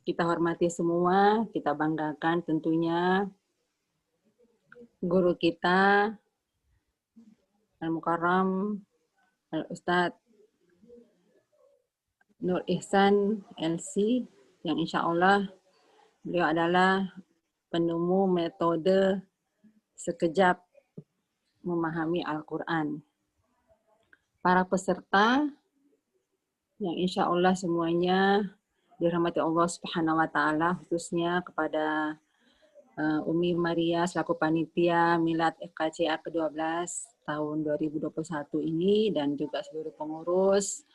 Kita hormati semua, kita banggakan tentunya guru kita, Al-Mukarram, Al-Ustadz Nur Ihsan LC, yang insya Allah beliau adalah penemu metode sekejap memahami Al-Quran. Para peserta yang insya Allah semuanya dirahmati Allah Subhanahu wa Ta'ala, khususnya kepada Umi Maria selaku panitia Milad FKCA ke-12 tahun 2021 ini, dan juga seluruh pengurus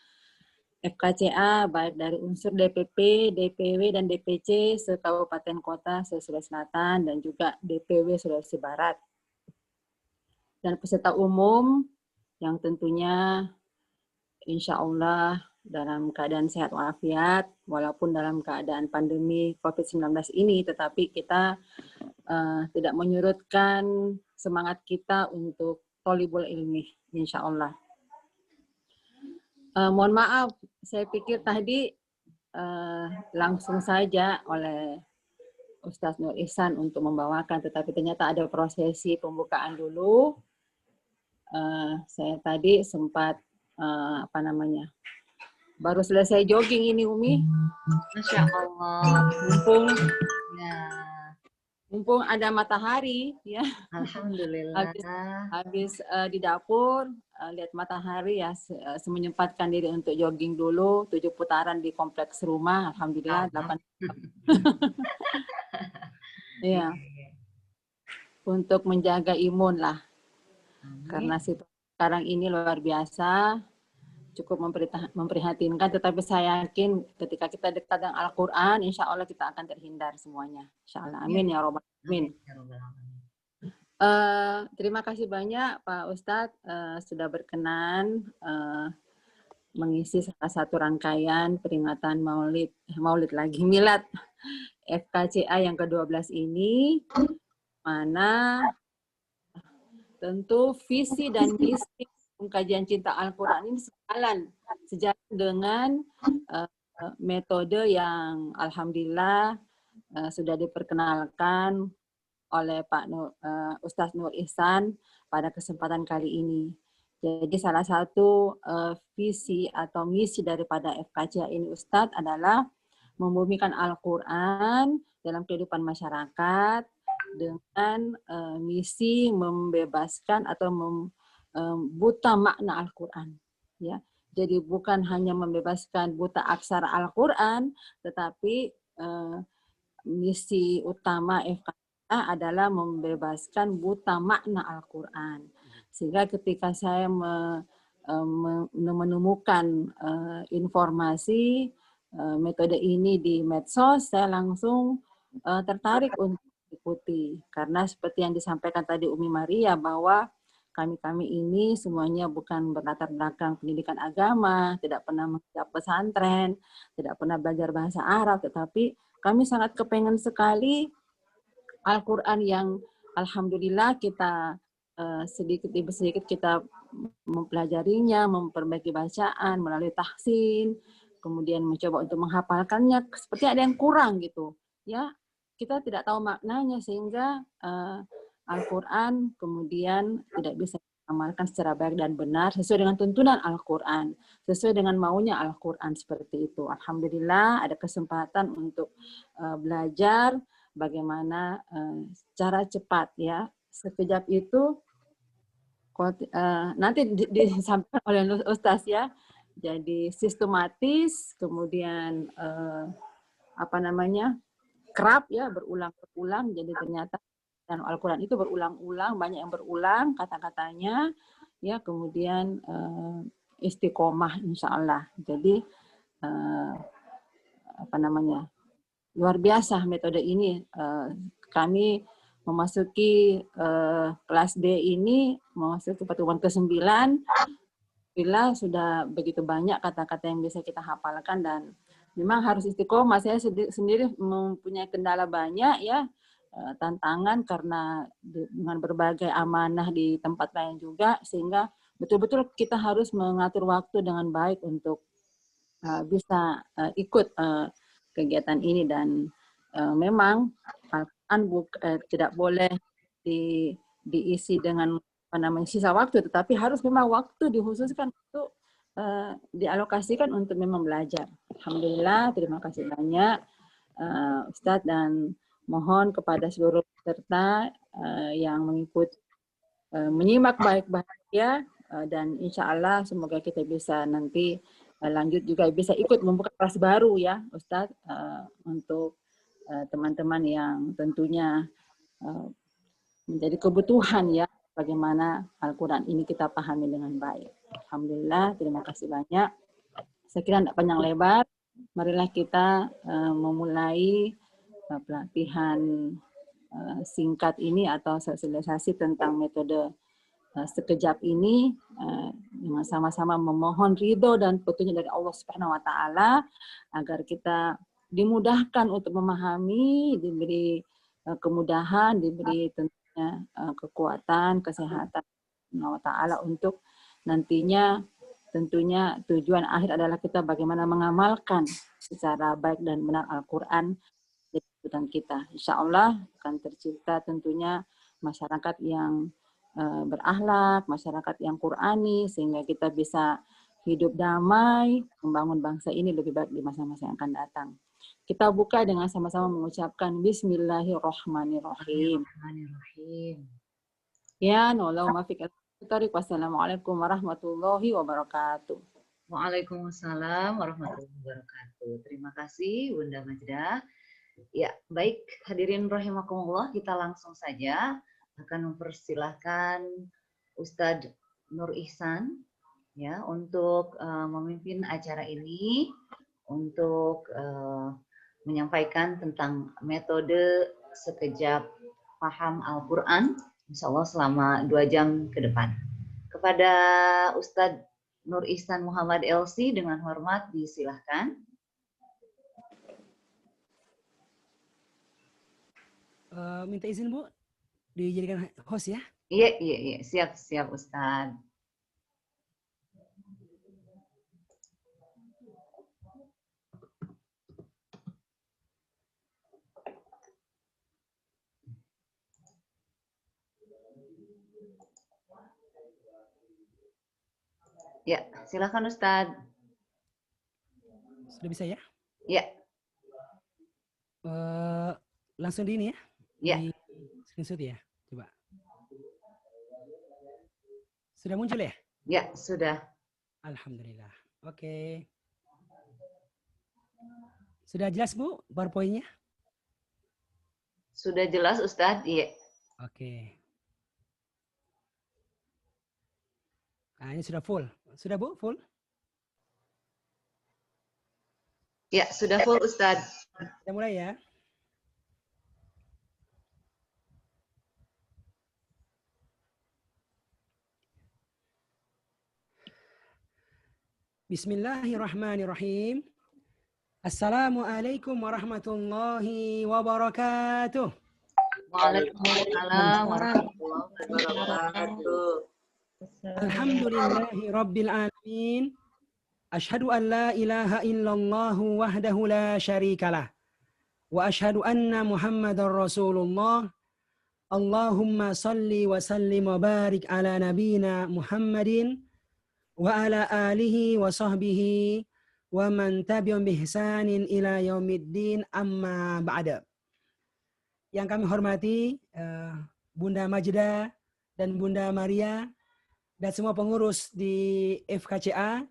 FKCA baik dari unsur DPP, DPW, dan DPC se-Kabupaten Kota se-Sulawesi Selatan dan juga DPW Sulawesi Barat. Dan peserta umum yang tentunya insya Allah dalam keadaan sehat walafiat, walaupun dalam keadaan pandemi COVID-19 ini, tetapi kita tidak menyurutkan semangat kita untuk tholibul ilmi, insya Allah. Mohon maaf, saya pikir tadi langsung saja oleh Ustadz Nur Ihsan untuk membawakan, tetapi ternyata ada prosesi pembukaan dulu. Saya tadi sempat baru selesai jogging ini, Umi. Masya Allah. Mumpung ada matahari, ya. Alhamdulillah. Habis di dapur lihat matahari, ya, menyempatkan diri untuk jogging dulu 7 putaran di kompleks rumah. Alhamdulillah 8. Iya. Untuk menjaga imun lah. Karena sekarang ini luar biasa, cukup memprihatinkan, tetapi saya yakin ketika kita dekat dengan Al-Quran, insya Allah kita akan terhindar semuanya. Insya Allah. Amin ya Rabbal Alamin. Terima kasih banyak Pak Ustadz sudah berkenan mengisi salah satu rangkaian peringatan Milad FKCA yang ke-12 ini, mana tentu visi dan misi kajian cinta Al-Quran ini sejalan dengan metode yang alhamdulillah sudah diperkenalkan oleh Pak Ustadz Nur Ihsan pada kesempatan kali ini. Jadi salah satu visi atau misi daripada FKCA ini, Ustadz, adalah membumikan Al-Quran dalam kehidupan masyarakat dengan misi membebaskan atau buta makna Al-Quran, ya. Jadi bukan hanya membebaskan buta aksara Al-Quran, tetapi misi utama FKCA adalah membebaskan buta makna Al-Quran. Sehingga ketika saya menemukan informasi metode ini di medsos, saya langsung tertarik untuk ikuti. Karena seperti yang disampaikan tadi Umi Maria, bahwa kami ini semuanya bukan berlatar belakang pendidikan agama, tidak pernah menghadap pesantren, tidak pernah belajar bahasa Arab, tetapi kami sangat kepengen sekali Al-Quran yang alhamdulillah kita sedikit demi sedikit kita mempelajarinya, memperbaiki bacaan melalui tahsin, kemudian mencoba untuk menghafalkannya, seperti ada yang kurang gitu, ya. Kita tidak tahu maknanya sehingga Al-Quran kemudian tidak bisa diamalkan secara baik dan benar sesuai dengan tuntunan Al-Quran, sesuai dengan maunya Al-Quran, seperti itu. Alhamdulillah ada kesempatan untuk belajar bagaimana cara cepat, ya, sekejap itu nanti disampaikan oleh Ustaz, ya. Jadi sistematis, kemudian kerap, ya, berulang-ulang. Jadi ternyata dan Al-Quran itu berulang-ulang, banyak yang berulang kata-katanya, ya. Kemudian istiqomah insya Allah. Jadi luar biasa metode ini. Kami memasuki kelas D ini, memasuki pertemuan ke-9, bila sudah begitu banyak kata-kata yang bisa kita hafalkan, dan memang harus istiqomah. Saya sendiri mempunyai kendala banyak, ya, tantangan karena dengan berbagai amanah di tempat lain juga, sehingga betul-betul kita harus mengatur waktu dengan baik untuk bisa ikut kegiatan ini. Dan memang Al-Quran tidak boleh diisi dengan sisa waktu, tetapi harus memang waktu dikhususkan untuk dialokasikan untuk memang belajar. Alhamdulillah, terima kasih banyak Ustadz, dan mohon kepada seluruh peserta yang mengikuti menyimak baik-baik ya, dan insya Allah semoga kita bisa nanti lanjut juga bisa ikut membuka kelas baru ya Ustadz, untuk teman-teman yang tentunya menjadi kebutuhan ya bagaimana Al-Quran ini kita pahami dengan baik. Alhamdulillah, terima kasih banyak. Saya kira tidak panjang lebar, marilah kita memulai pelatihan singkat ini atau sosialisasi tentang metode sekejap ini dengan sama-sama memohon ridho dan petunjuk dari Allah Subhanahu wa taala agar kita dimudahkan untuk memahami, diberi kemudahan, diberi tentunya kekuatan, kesehatan Allah taala untuk nantinya tentunya tujuan akhir adalah kita bagaimana mengamalkan secara baik dan benar Al-Qur'an di kehidupan kita. Insya Allah akan tercipta tentunya masyarakat yang berakhlak, masyarakat yang Qur'ani, sehingga kita bisa hidup damai, membangun bangsa ini lebih baik di masa-masa yang akan datang. Kita buka dengan sama-sama mengucapkan Bismillahirrahmanirrahim. Ya, nollau mafiq al-tariq. Wassalamualaikum warahmatullahi wabarakatuh. Waalaikumsalam warahmatullahi wabarakatuh. Terima kasih Bunda Majda. Ya, baik hadirin rahimakumullah, kita langsung saja akan mempersilahkan Ustadz Nur Ihsan ya untuk memimpin acara ini untuk menyampaikan tentang metode sekejap paham Al-Quran, insya Allah selama 2 jam ke depan. Kepada Ustadz Nur Ihsan Muhammad LC dengan hormat disilahkan. Minta izin Bu, dijadikan host ya? Iya, siap Ustadz. Ya, silakan Ustadz. Sudah bisa ya? Ya. Langsung di ini ya? Ya. Di screenshot ya? Coba. Sudah muncul ya? Ya, sudah. Alhamdulillah. Oke. Sudah jelas Bu PowerPoint-nya? Sudah jelas Ustadz? Iya. Oke. Nah, ini sudah full. Sudah Bu, full? Ya, sudah full Ustadz. Kita mulai ya. Bismillahirrahmanirrahim. Assalamualaikum warahmatullahi wabarakatuh. Waalaikumsalam warahmatullahi wabarakatuh. Alhamdulillahi rabbil alamin. Ashhadu an la ilaha illallah wahdahu la syarikalah. Wa ashhadu anna Muhammadar Rasulullah. Allahumma salli wa sallim wa barik ala nabina Muhammadin wa ala alihi wa sahbihi wa man tabi'um bihsanin ila yaumiddin, amma ba'da. Yang kami hormati Bunda Majda dan Bunda Maria dan semua pengurus di FKCA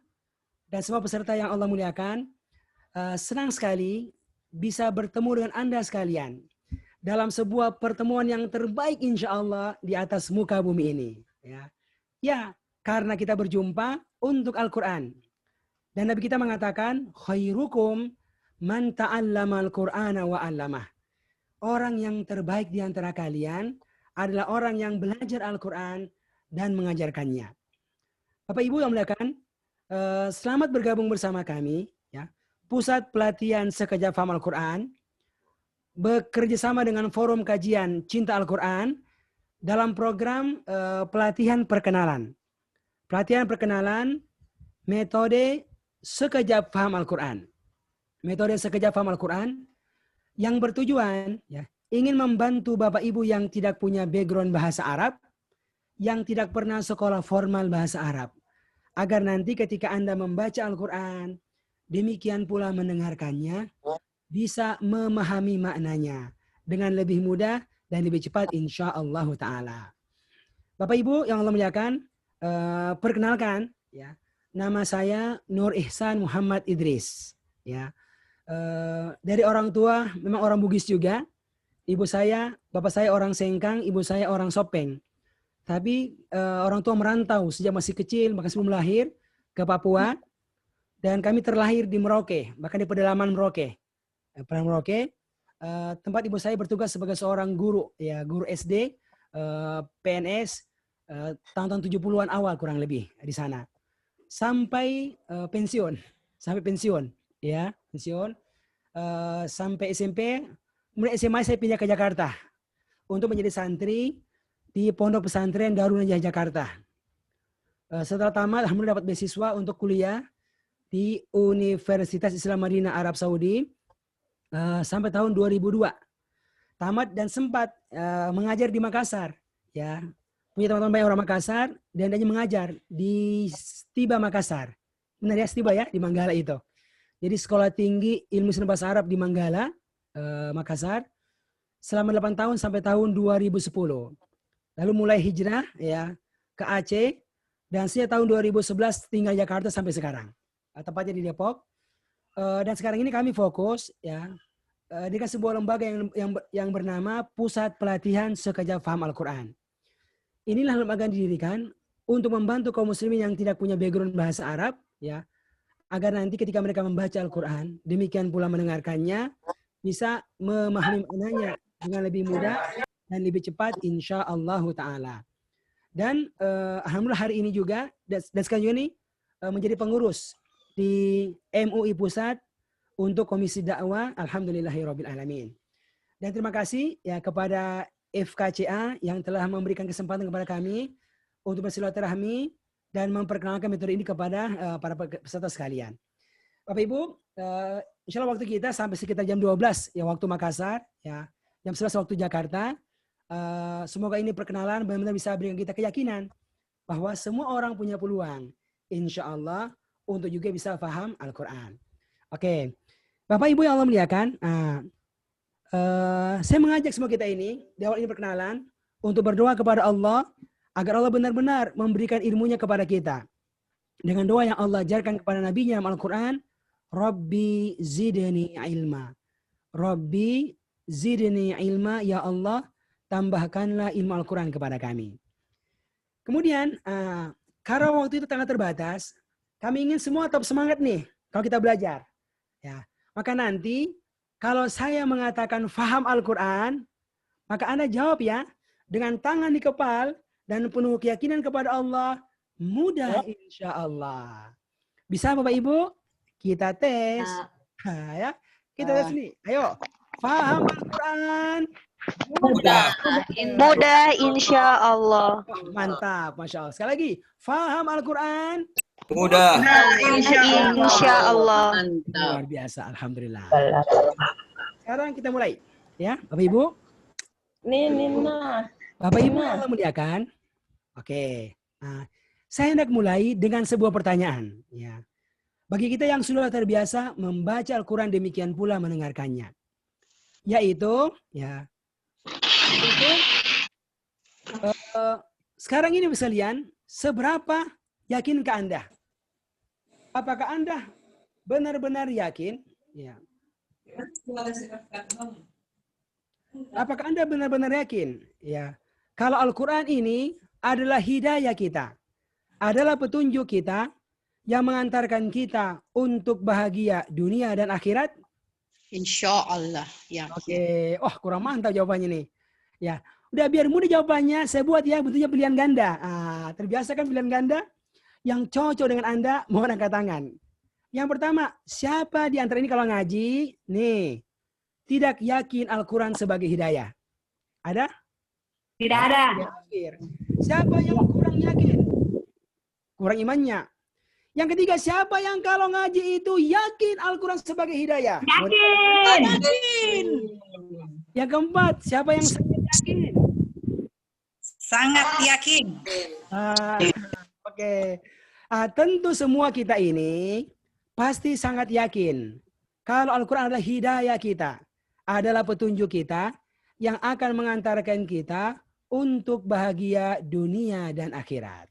dan semua peserta yang Allah muliakan, senang sekali bisa bertemu dengan Anda sekalian dalam sebuah pertemuan yang terbaik insya Allah di atas muka bumi ini. Ya, karena kita berjumpa untuk Al-Quran. Dan Nabi kita mengatakan, khairukum man ta'allama al-Qur'ana wa 'allamah. Orang yang terbaik di antara kalian adalah orang yang belajar Al-Quran dan mengajarkannya. Bapak Ibu yang muliakan, selamat bergabung bersama kami, ya. Pusat Pelatihan Sekejap Paham Al-Quran bekerja sama dengan Forum Kajian Cinta Al-Quran dalam program pelatihan perkenalan. Pelatihan perkenalan metode sekejap paham Al-Quran. metode sekejap paham Al-Quran yang bertujuan ya, ingin membantu Bapak Ibu yang tidak punya background bahasa Arab, yang tidak pernah sekolah formal bahasa Arab. Agar nanti ketika Anda membaca Al-Quran, demikian pula mendengarkannya, bisa memahami maknanya dengan lebih mudah dan lebih cepat insya Allah Ta'ala. Bapak Ibu yang Allah muliakan, perkenalkan ya, nama saya Nur Ihsan Muhammad Idris. Ya, dari orang tua memang orang Bugis juga. Bapak saya orang Sengkang, ibu saya orang Sopeng. Tapi orang tua merantau sejak masih kecil, bahkan sebelum lahir ke Papua. Dan kami terlahir di Merauke, bahkan di pedalaman Merauke. Merauke, tempat ibu saya bertugas sebagai seorang guru, ya guru SD, PNS, tahun-tahun 70-an awal kurang lebih di sana. Sampai pensiun, ya pensiun. Sampai SMP, kemudian SMA saya pindah ke Jakarta untuk menjadi santri di Pondok Pesantren Darun Najah Jakarta. Setelah tamat, alhamdulillah dapat beasiswa untuk kuliah di Universitas Islam Madinah Arab Saudi sampai tahun 2002. Tamat dan sempat mengajar di Makassar. Ya, punya teman-teman banyak orang Makassar dan dia mengajar di Stiba Makassar. Benar ya, Stiba ya, di Manggala itu. Jadi Sekolah Tinggi Ilmu Seni Bahasa Arab di Manggala, Makassar, selama 8 tahun sampai tahun 2010. Lalu mulai hijrah ya ke Aceh dan sejak tahun 2011 tinggal di Jakarta sampai sekarang. Tepatnya di Depok. Dan sekarang ini kami fokus ya dengan sebuah lembaga yang bernama Pusat Pelatihan Sekejap Paham Al-Quran. Inilah lembaga yang didirikan untuk membantu kaum muslimin yang tidak punya background bahasa Arab ya, agar nanti ketika mereka membaca Al-Quran, demikian pula mendengarkannya, bisa memahami maknanya dengan lebih mudah dan lebih cepat insya Allah Ta'ala. Dan alhamdulillah hari ini juga, dan sekarang ini menjadi pengurus di MUI Pusat untuk Komisi Dakwah, alhamdulillahirabbil alamin. Dan terima kasih ya kepada FKCA yang telah memberikan kesempatan kepada kami untuk bersilaturahmi dan memperkenalkan metode ini kepada para peserta sekalian. Bapak Ibu, insya Allah waktu kita sampai sekitar jam 12 ya waktu Makassar, ya jam 11 waktu Jakarta. Semoga ini perkenalan benar-benar bisa berikan kita keyakinan bahwa semua orang punya peluang, insya Allah, untuk juga bisa paham Al-Quran. Oke, Bapak Ibu yang Allah muliakan, saya mengajak semua kita ini, di awal ini perkenalan, untuk berdoa kepada Allah, agar Allah benar-benar memberikan ilmunya kepada kita. Dengan doa yang Allah ajarkan kepada Nabi-Nya dalam Al-Quran, Rabbi zidni ilma. Rabbi zidni ilma, ya Allah, tambahkanlah ilmu Al-Quran kepada kami. Kemudian, karena waktu itu sangat terbatas, kami ingin semua tetap semangat nih kalau kita belajar. Ya, maka nanti kalau saya mengatakan faham Al-Quran, maka Anda jawab ya dengan tangan di kepal dan penuh keyakinan kepada Allah, mudah insya Allah. Bisa Bapak Ibu? Kita tes. Ya, kita tes nih. Ayo, faham Al-Quran. Mudah insya Allah. Mantap, Masya Allah. Sekali lagi, faham Al-Quran. Mudah. Insya Allah. Luar biasa, alhamdulillah. Sekarang kita mulai, ya, Bapak Ibu. Nina. Bapak Ibu yang Allah muliakan. Oke, saya hendak mulai dengan sebuah pertanyaan. Ya, bagi kita yang sudah terbiasa membaca Al-Quran demikian pula mendengarkannya, yaitu, ya, sekarang ini sekalian, seberapa yakinkah Anda? Apakah Anda benar-benar yakin? Ya. Apakah Anda benar-benar yakin? Ya. Kalau Al-Quran ini adalah hidayah kita, adalah petunjuk kita yang mengantarkan kita untuk bahagia dunia dan akhirat? Insya Allah. Ya. Oke, kurang mantap jawabannya nih. Ya, udah biar mudah jawabannya, saya buat ya bentuknya pilihan ganda. Terbiasa kan pilihan ganda? Yang cocok dengan Anda, mohon angkat tangan. Yang pertama, siapa di antara ini kalau ngaji, nih, tidak yakin Al-Quran sebagai hidayah? Ada? Tidak ada. Siapa yang kurang yakin? Kurang imannya. Yang ketiga, siapa yang kalau ngaji itu yakin Al-Quran sebagai hidayah? Yakin. Yang keempat, siapa yang sangat yakin? Sangat yakin. Oke. Tentu semua kita ini pasti sangat yakin kalau Al-Quran adalah hidayah kita, adalah petunjuk kita yang akan mengantarkan kita untuk bahagia dunia dan akhirat.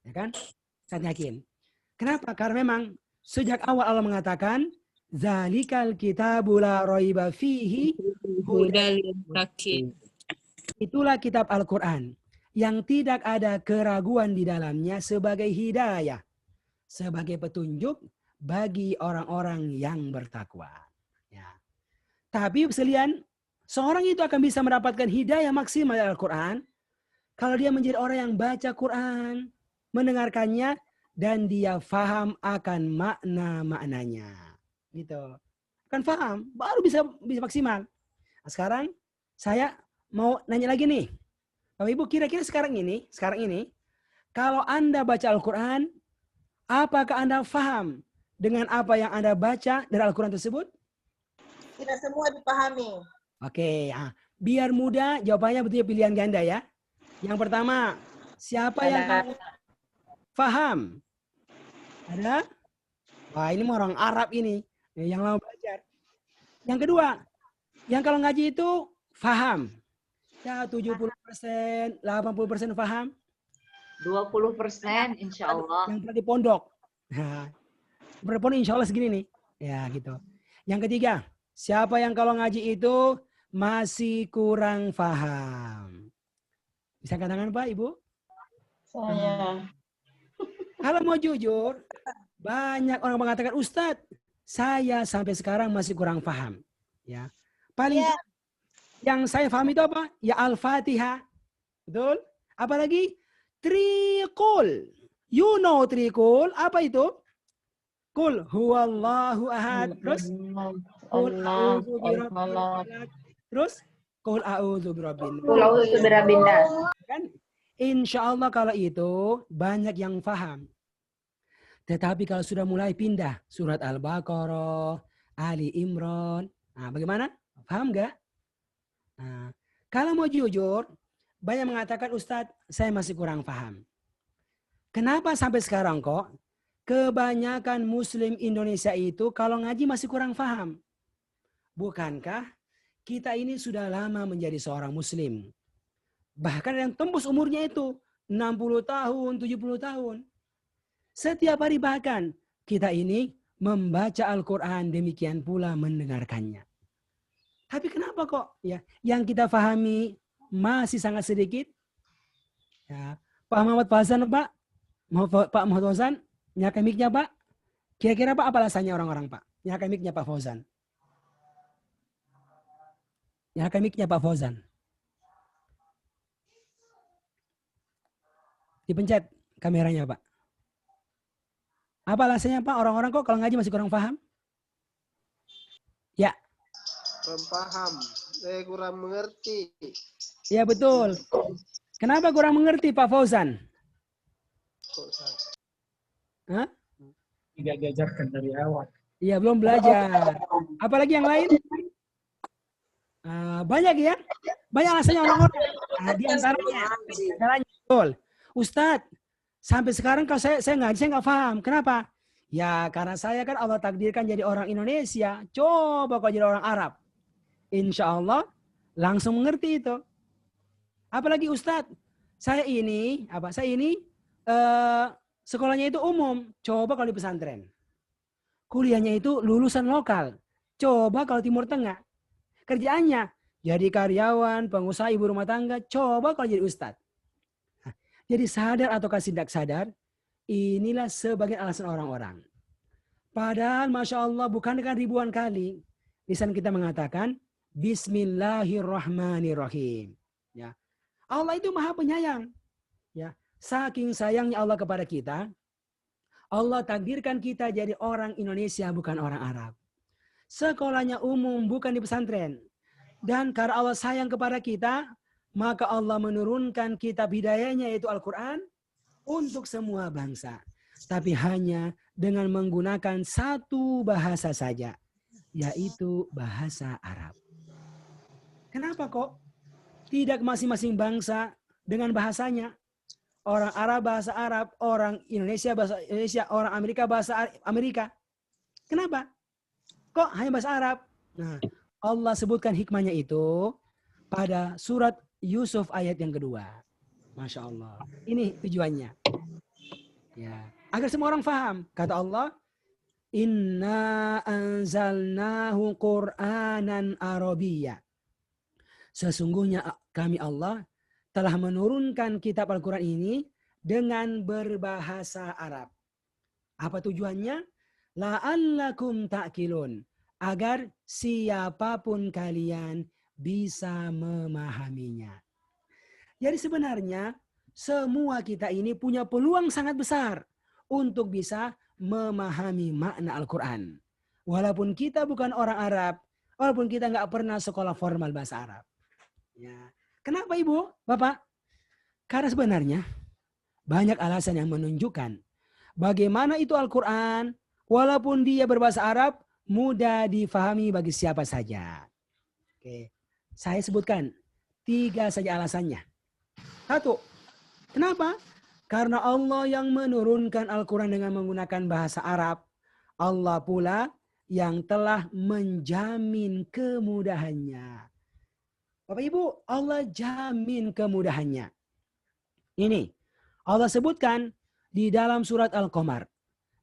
Ya kan? Sangat yakin. Kenapa? Karena memang sejak awal Allah mengatakan zalikal kitabul la raiba fihi hudal muttaqin. Itulah kitab Al-Quran yang tidak ada keraguan di dalamnya sebagai hidayah, sebagai petunjuk bagi orang-orang yang bertakwa. Ya. Tapi sekalian, seorang itu akan bisa mendapatkan hidayah maksimal dari Al-Quran kalau dia menjadi orang yang baca Quran, mendengarkannya, dan dia faham akan makna-maknanya. Gitu. Kan faham, baru bisa maksimal. Nah, sekarang saya mau nanya lagi nih. Bapak Ibu, kira-kira sekarang ini, kalau Anda baca Al-Quran, apakah Anda faham dengan apa yang Anda baca dari Al-Quran tersebut? Tidak semua dipahami. Oke, ya. Biar mudah, jawabannya betul pilihan ganda ya. Yang pertama, siapa yang faham? Ada? Wah, ini orang Arab ini yang lama belajar. Yang kedua, yang kalau ngaji itu faham. Ya 70%, 80% faham. 20% insya Allah. Yang pernah di pondok. Nah, berpondok insya Allah segini nih. Ya gitu. Yang ketiga, siapa yang kalau ngaji itu masih kurang faham? Bisa angkat tangan Pak, Ibu? Saya. Kalau mau jujur, banyak orang mengatakan, Ustadz, saya sampai sekarang masih kurang paham. Ya, paling yang saya paham itu apa? Ya Al-Fatihah, betul? Apalagi Trikul. You know Trikul? Apa itu? Kul huwallahu ahad. Terus Kul a'udzu birabbil falaq. Terus Kul a'udzu birabbin nas. Kul a'udzu birabbin nas. Kan? Insya Allah kalau itu banyak yang paham. Tetapi kalau sudah mulai pindah surat Al-Baqarah, Ali Imran, nah bagaimana? Paham nggak? Nah, kalau mau jujur, banyak mengatakan Ustadz, saya masih kurang paham. Kenapa sampai sekarang kok kebanyakan Muslim Indonesia itu kalau ngaji masih kurang paham? Bukankah kita ini sudah lama menjadi seorang Muslim? Bahkan yang tembus umurnya itu 60 tahun, 70 tahun. Setiap hari bahkan kita ini membaca Al-Quran, demikian pula mendengarkannya. Tapi kenapa kok ya yang kita pahami masih sangat sedikit? Ya, Pak Muhammad Fauzan, Pak. Pak Muhammad Fauzan, nyalakan mic-nya, Pak. Kira-kira Pak apa alasannya orang-orang, Pak? Nyalakan mic-nya Pak Fauzan. Nyalakan mic-nya Pak Fauzan. Dipencet kameranya, Pak. Apa alasannya, Pak? Orang-orang kok kalau ngaji masih kurang paham? Ya. Kurang paham. Saya kurang mengerti. Ya, betul. Kenapa kurang mengerti, Pak Fauzan? Hah? Tidak diajarkan dari awal. Iya, belum belajar. Apalagi yang lain? Banyak ya? Banyak alasannya orang-orang. Nah, di antaranya, betul. Ustadz, sampai sekarang kalau saya ngaji, saya nggak paham. Kenapa? Ya karena saya kan Allah takdirkan jadi orang Indonesia. Coba kalau jadi orang Arab. Insya Allah langsung mengerti itu. Apalagi Ustadz, saya ini sekolahnya itu umum. Coba kalau di pesantren. Kuliahnya itu lulusan lokal. Coba kalau Timur Tengah. Kerjaannya jadi karyawan, pengusaha, ibu rumah tangga. Coba kalau jadi Ustadz. Jadi sadar ataukah tidak sadar, inilah sebagian alasan orang-orang. Padahal Masya Allah bukankah ribuan kali lisan kita mengatakan Bismillahirrahmanirrahim. Ya. Allah itu maha penyayang. Ya. Saking sayangnya Allah kepada kita, Allah takdirkan kita jadi orang Indonesia bukan orang Arab. Sekolahnya umum bukan di pesantren. Dan karena Allah sayang kepada kita, maka Allah menurunkan kitab hidayahnya yaitu Al-Quran untuk semua bangsa. tapi hanya dengan menggunakan satu bahasa saja, yaitu bahasa Arab. Kenapa kok tidak masing-masing bangsa dengan bahasanya? Orang Arab bahasa Arab, orang Indonesia bahasa Indonesia, orang Amerika bahasa Amerika. Kenapa? Kok hanya bahasa Arab? Nah, Allah sebutkan hikmahnya itu pada surat Yusuf ayat yang kedua. Masya Allah. Ini tujuannya. Ya, agar semua orang paham. Kata Allah, Inna anzalnahu Qur'anan Arabiyya. Sesungguhnya kami Allah telah menurunkan kitab Al-Quran ini dengan berbahasa Arab. Apa tujuannya? La'allakum ta'kilun. Agar siapapun kalian bisa memahaminya. Jadi sebenarnya semua kita ini punya peluang sangat besar untuk bisa memahami makna Al-Quran. Walaupun kita bukan orang Arab, walaupun kita nggak pernah sekolah formal bahasa Arab. Ya. Kenapa Ibu, Bapak? Karena sebenarnya banyak alasan yang menunjukkan bagaimana itu Al-Quran, walaupun dia berbahasa Arab, mudah difahami bagi siapa saja. Oke. Saya sebutkan 3 saja alasannya. 1. Kenapa? Karena Allah yang menurunkan Al-Quran dengan menggunakan bahasa Arab. Allah pula yang telah menjamin kemudahannya. Bapak Ibu, Allah jamin kemudahannya. Ini Allah sebutkan di dalam surat Al-Qamar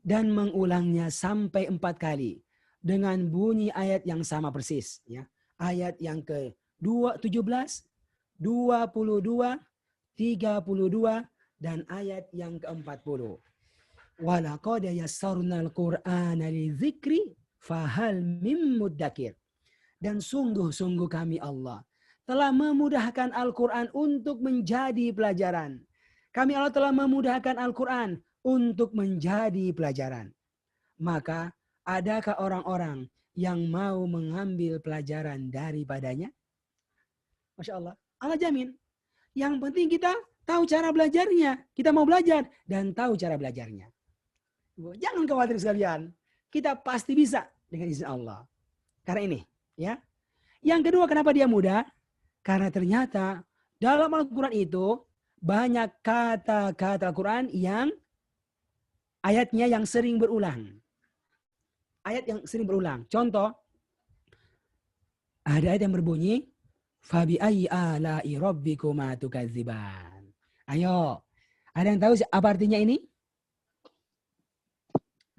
dan mengulangnya sampai 4 kali dengan bunyi ayat yang sama persis. Ya. Ayat yang ke-17, 22, 32, dan ayat yang ke-40. Walaqad yassarnal Qur'ana lidzikri fahal mim muddakir. Dan sungguh-sungguh kami Allah telah memudahkan Al-Quran untuk menjadi pelajaran. Kami Allah telah memudahkan Al-Quran untuk menjadi pelajaran. Maka adakah orang-orang yang mau mengambil pelajaran daripadanya? Masya Allah. Allah jamin. Yang penting kita tahu cara belajarnya. Kita mau belajar dan tahu cara belajarnya. Jangan khawatir sekalian. Kita pasti bisa dengan izin Allah. Karena ini. Ya. Yang kedua, kenapa dia mudah? Karena ternyata dalam Al-Quran itu banyak kata-kata Al-Quran yang ayatnya yang sering berulang. Ayat yang sering berulang. Contoh, ada ayat yang berbunyi, Fabi ayyi ala'i rabbikuma tukadziban. Ayo, ada yang tahu apa artinya ini?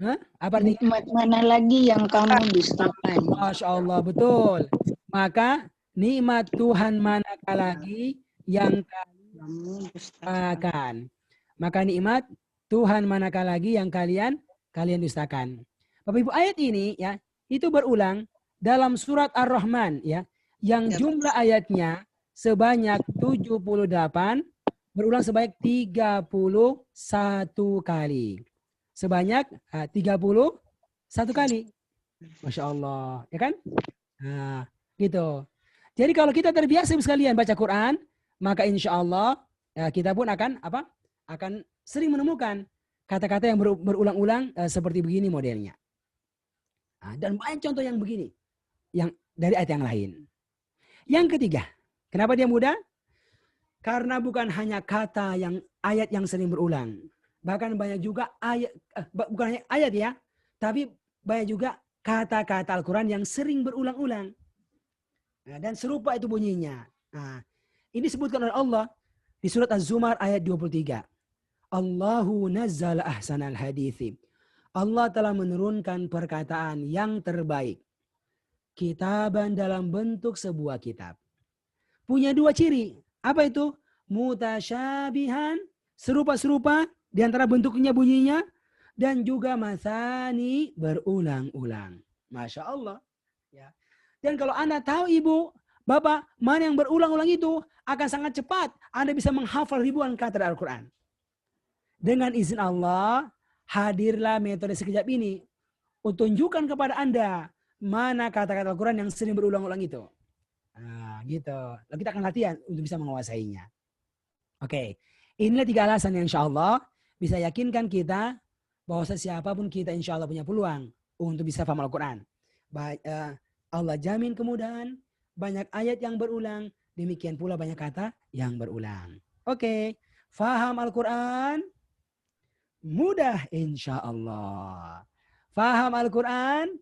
Hah? Apa artinya? Nikmat mana lagi yang kamu dustakan? Masya Allah, betul. Maka nikmat Tuhan manakah lagi yang kamu dustakan? Maka nikmat Tuhan manakah lagi yang kalian dustakan? Bapak Ibu, ayat ini ya itu berulang dalam surat Ar-Rahman ya, yang jumlah ayatnya sebanyak 78, berulang sebanyak 31 kali. Sebanyak 31 kali. Masya Allah, ya kan? Nah, gitu. Jadi kalau kita terbiasa sekalian baca Quran, maka insya Allah ya, kita pun akan apa? Akan sering menemukan kata-kata yang berulang-ulang seperti begini modelnya. Nah, dan banyak contoh yang begini, yang dari ayat yang lain. Yang ketiga, kenapa dia mudah? Karena bukan hanya kata yang ayat yang sering berulang, bahkan banyak juga ayat, bukan hanya ayat ya, tapi banyak juga kata-kata Al-Quran yang sering berulang-ulang. Nah, dan serupa itu bunyinya. Nah, ini disebutkan oleh Allah di surat Az-Zumar ayat 23. Allahu nazzala ahsanal hadithi. Allah telah menurunkan perkataan yang terbaik. Kitaban dalam bentuk sebuah kitab. Punya 2 ciri. Apa itu? Mutasyabihan, serupa-serupa di antara bentuknya bunyinya, dan juga masani, berulang-ulang. Masya Allah. Ya. Dan kalau Anda tahu Ibu, Bapak, mana yang berulang-ulang itu akan sangat cepat. Anda bisa menghafal ribuan kata dari Al-Quran. Dengan izin Allah, hadirlah metode sekejap ini untuk tunjukkan kepada Anda mana kata-kata Al-Quran yang sering berulang-ulang itu. Nah, gitu. Lalu kita akan latihan untuk bisa menguasainya. Oke, inilah 3 alasan yang insya Allah bisa yakinkan kita bahwa siapapun kita insya Allah punya peluang untuk bisa paham Al-Quran. Allah jamin kemudahan, banyak ayat yang berulang, demikian pula banyak kata yang berulang. Oke, faham Al-Quran mudah insya Allah. Faham Al-Quran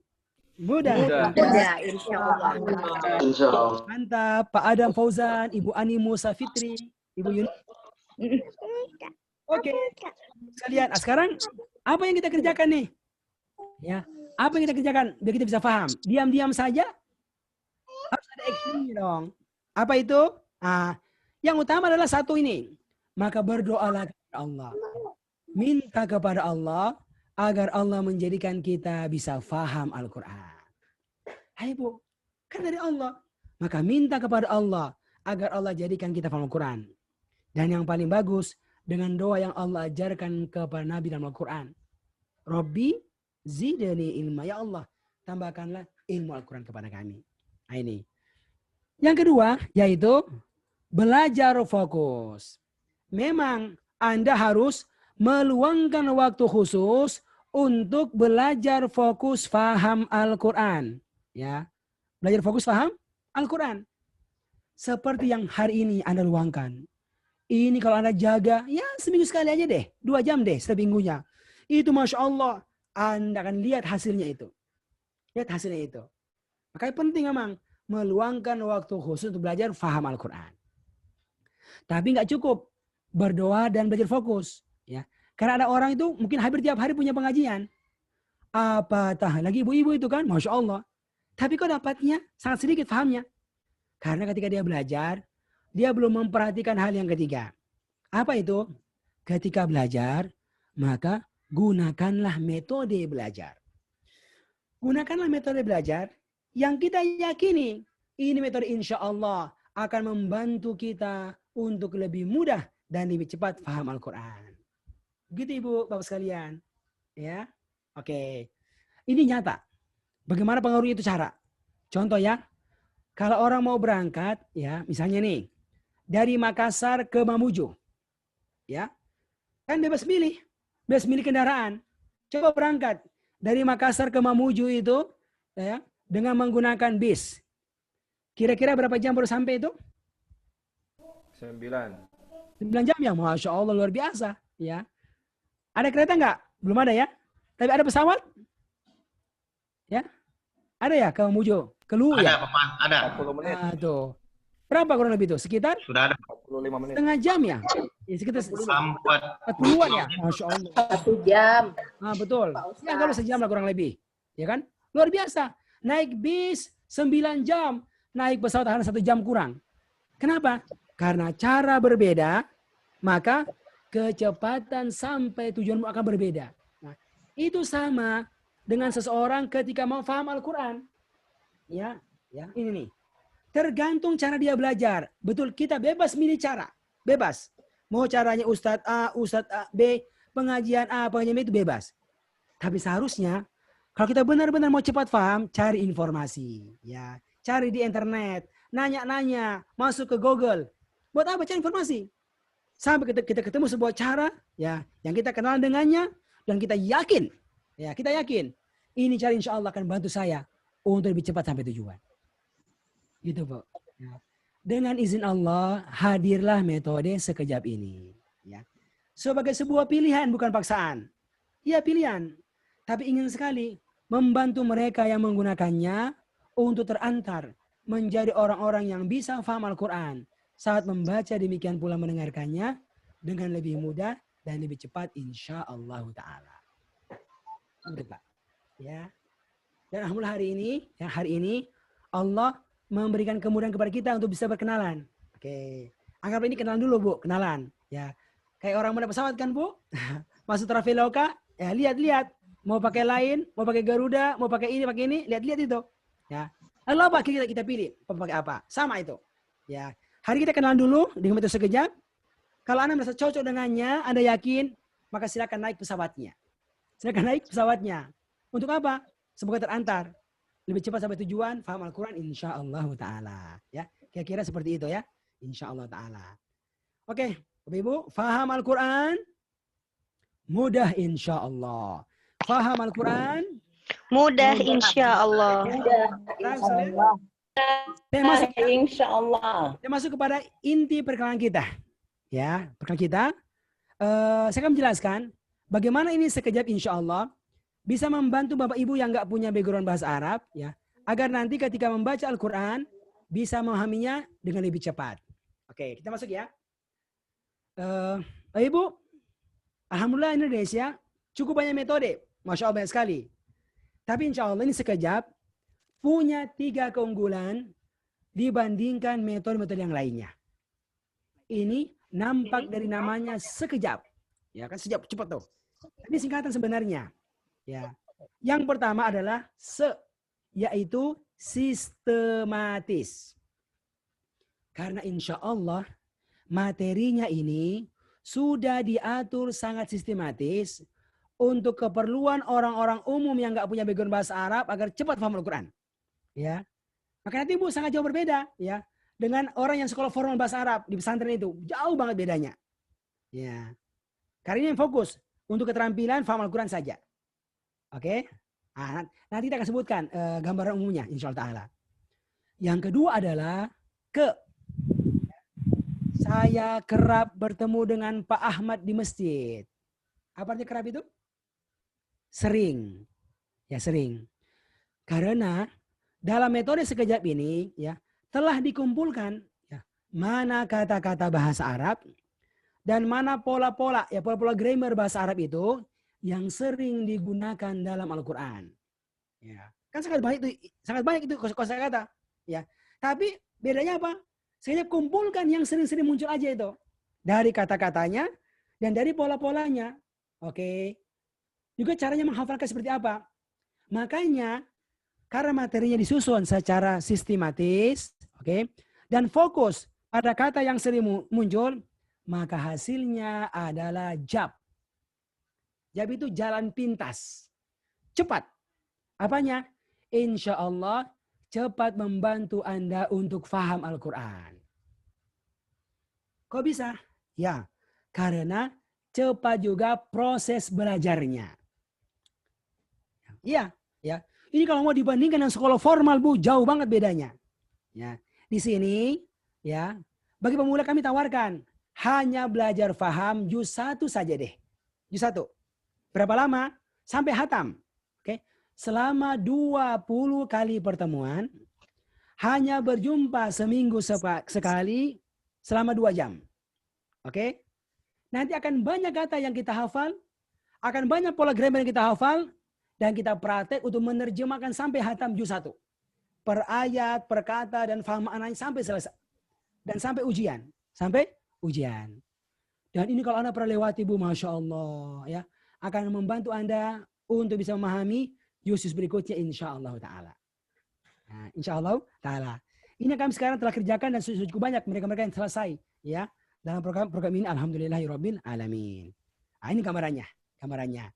mudah. Mudah, insya Allah. Mantap, Pak Adam Fauzan, Ibu Ani Musa Fitri, Ibu Yuni. Oke, sekalian. Sekarang apa yang kita kerjakan nih? Ya, apa yang kita kerjakan biar kita bisa paham? Diam-diam saja harus ada actionnya dong. Apa itu? Yang utama adalah satu ini. Maka berdoalah kepada Allah. Minta kepada Allah agar Allah menjadikan kita bisa paham Al-Quran. Hai Bu, kan dari Allah. Maka minta kepada Allah agar Allah jadikan kita paham Al-Quran. Dan yang paling bagus, dengan doa yang Allah ajarkan kepada Nabi dalam Al-Quran. Rabbi zidni ilma. Ya Allah, tambahkanlah ilmu Al-Quran kepada kami. Nah ini. Yang kedua, yaitu belajar fokus. Memang Anda harus meluangkan waktu khusus untuk belajar fokus faham Al-Quran. Ya, belajar fokus faham Al-Quran. Seperti yang hari ini Anda luangkan. Ini kalau Anda jaga, ya seminggu sekali aja deh. 2 jam deh setiap minggunya. Itu Masya Allah. Anda akan lihat hasilnya itu. Lihat hasilnya itu. Makanya penting memang meluangkan waktu khusus untuk belajar faham Al-Quran. Tapi nggak cukup berdoa dan belajar fokus. Ya. Karena ada orang itu mungkin hampir tiap hari punya pengajian. Lagi ibu-ibu itu kan, Masya Allah. Tapi kok dapatnya sangat sedikit fahamnya. Karena ketika dia belajar, dia belum memperhatikan hal yang ketiga. Apa itu? Ketika belajar, maka gunakanlah metode belajar. Gunakanlah metode belajar yang kita yakini. Ini metode insya Allah akan membantu kita untuk lebih mudah dan lebih cepat paham Al-Quran. Begitu Ibu, Bapak sekalian. Ya, oke. Ini nyata. Bagaimana pengaruhnya itu cara? Contoh ya, kalau orang mau berangkat, ya misalnya nih, dari Makassar ke Mamuju. Ya. Kan bebas milih kendaraan. Coba berangkat dari Makassar ke Mamuju itu ya, dengan menggunakan bis. Kira-kira berapa jam baru sampai itu? 9 jam ya, Masya Allah luar biasa. Ya. Ada kereta nggak? Belum ada ya. Tapi ada pesawat? Ya. Ada ya ke Mamuju? Keluar ya? ada 40 menit. Tuh. Berapa kurang lebih itu? Sekitar? Sudah ada 45 menit. Setengah jam ya? Ya sekitar 40-an ya? Masya Allah. 1 jam. Betul. Ya kalau sejam lah kurang lebih. Ya kan? Luar biasa. Naik bis 9 jam. Naik pesawat hanya 1 jam kurang. Kenapa? Karena cara berbeda, maka kecepatan sampai tujuanmu akan berbeda. Nah, itu sama dengan seseorang ketika mau paham Al-Quran. Ya, ini nih. Tergantung cara dia belajar. Betul, kita bebas milih cara. Bebas. Mau caranya Ustadz A, Ustadz A, B, pengajian A, pengajian B itu bebas. Tapi seharusnya, kalau kita benar-benar mau cepat paham, cari informasi. Ya, cari di internet. Nanya-nanya. Masuk ke Google. Buat apa? Cari informasi. Sampai kita ketemu sebuah cara ya yang kita kenal dengannya. Dan kita yakin. Ya, kita yakin. Ini cara insya Allah akan bantu saya untuk lebih cepat sampai tujuan. Gitu, Bu. Ya. Dengan izin Allah, hadirlah metode sekejap ini. Ya. Sebagai sebuah pilihan, bukan paksaan. Ya, pilihan. Tapi ingin sekali membantu mereka yang menggunakannya untuk terantar menjadi orang-orang yang bisa paham Al-Quran. Saat membaca demikian pula mendengarkannya dengan lebih mudah dan lebih cepat insya Allah Ta'ala. Gitu, Pak. Ya. Dan alhamdulillah hari ini Allah memberikan kemudahan kepada kita untuk bisa berkenalan. Oke. Anggap ini kenalan dulu, Bu. Kenalan. Ya. Kayak orang naik pesawat kan, Bu? Masuk Traveloka, ya lihat-lihat. Mau pakai Line, mau pakai Garuda, mau pakai ini, lihat-lihat itu. Ya. Lalu apa kita pilih? Pakai apa? Sama itu. Ya. Hari kita kenalan dulu dengan metode sekejap. Kalau Anda merasa cocok dengannya, Anda yakin, maka silakan naik pesawatnya. Silakan naik pesawatnya. Untuk apa? Semoga terantar. Lebih cepat sampai tujuan, faham Al-Quran insya Allah Ta'ala. Ya, kira-kira seperti itu ya. Insya Allah Ta'ala. Oke, Bapak Ibu, faham Al-Quran Mudah insya Allah. Faham Al-Quran? Mudah insya Allah. Insya Allah. Saya masuk kepada inti perkenalan kita. Ya, perkenalan kita. Saya akan menjelaskan bagaimana ini sekejap insya Allah bisa membantu Bapak Ibu yang nggak punya background bahasa Arab, ya, agar nanti ketika membaca Al-Quran bisa memahaminya dengan lebih cepat. Oke, kita masuk ya. Bapak Ibu, alhamdulillah Indonesia cukup banyak metode, masya Allah banyak sekali. Tapi insya Allah ini sekejap punya 3 keunggulan dibandingkan metode-metode yang lainnya. Ini nampak dari namanya sekejap, ya kan, sekejap cepat tuh. Ini singkatan sebenarnya, ya. Yang pertama adalah yaitu sistematis. Karena insya Allah materinya ini sudah diatur sangat sistematis untuk keperluan orang-orang umum yang nggak punya background bahasa Arab agar cepat paham Al-Quran. Ya, maka nanti Bu sangat jauh berbeda ya dengan orang yang sekolah formal bahasa Arab di pesantren itu, jauh banget bedanya. Ya, karena ini fokus untuk keterampilan paham Al-Quran saja. Oke, nanti kita akan sebutkan gambaran umumnya, insya Allah Taala. Yang kedua adalah saya kerap bertemu dengan Pak Ahmad di masjid. Apa artinya kerap itu? Sering. Ya, sering. Karena dalam metode sekejap ini ya telah dikumpulkan ya, mana kata-kata bahasa Arab dan mana pola-pola grammar bahasa Arab itu yang sering digunakan dalam Al-Qur'an. Ya. Kan sangat banyak itu kosakata ya. Tapi bedanya apa? Saya kumpulkan yang sering-sering muncul aja itu. Dari kata-katanya dan dari pola-polanya. Oke. Juga caranya menghafalkan seperti apa. Makanya karena materinya disusun secara sistematis, oke, dan fokus pada kata yang sering muncul, maka hasilnya adalah jab. Jab itu jalan pintas. Cepat. Apanya? Insya Allah cepat membantu Anda untuk faham Al-Quran. Kok bisa? Ya, karena cepat juga proses belajarnya. Iya, ya. Ini kalau mau dibandingkan dengan sekolah formal, Bu, jauh banget bedanya. Ya, di sini, ya, bagi pemula kami tawarkan hanya belajar faham juz 1 saja deh. Juz 1. Berapa lama? Sampai hatam. Oke. Selama 20 kali pertemuan, hanya berjumpa seminggu sekali selama 2 jam. Oke. Nanti akan banyak kata yang kita hafal, akan banyak pola grammar yang kita hafal, dan kita praktek untuk menerjemahkan sampai hatam juz 1. Per ayat, per kata, dan faham maknanya sampai selesai. Dan sampai ujian. Sampai ujian. Dan ini kalau Anda pernah lewati, Bu, Masya Allah. Ya, akan membantu Anda untuk bisa memahami juz berikutnya insya Allah Ta'ala. Nah, insya Allah Ta'ala. Ini kami sekarang telah kerjakan dan sudah cukup banyak mereka-mereka yang selesai. Ya, dalam program ini Alhamdulillahirabbil alamin. Nah, ini gambarannya.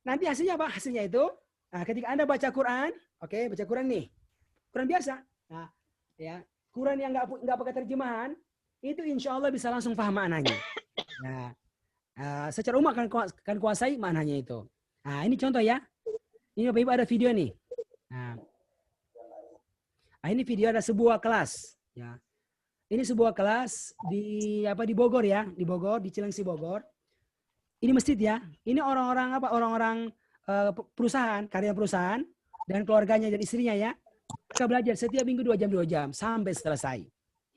Nanti hasilnya apa? Hasilnya itu, nah, ketika Anda baca Quran, oke, baca Quran nih, Quran biasa. Nah, ya, Quran yang nggak pakai terjemahan, itu insya Allah bisa langsung paham maknanya. Nah, secara umum akan kuasai maknanya itu. Nah, ini contoh ya. Ini Bapak Ibu ada video nih. Nah, ini video ada sebuah kelas. Ya, ini sebuah kelas di Bogor ya, di Bogor, di Cilengsi Bogor. Ini masjid ya. Ini orang-orang perusahaan, karyawan perusahaan dan keluarganya dan istrinya ya. Mereka belajar setiap minggu 2 jam sampai selesai.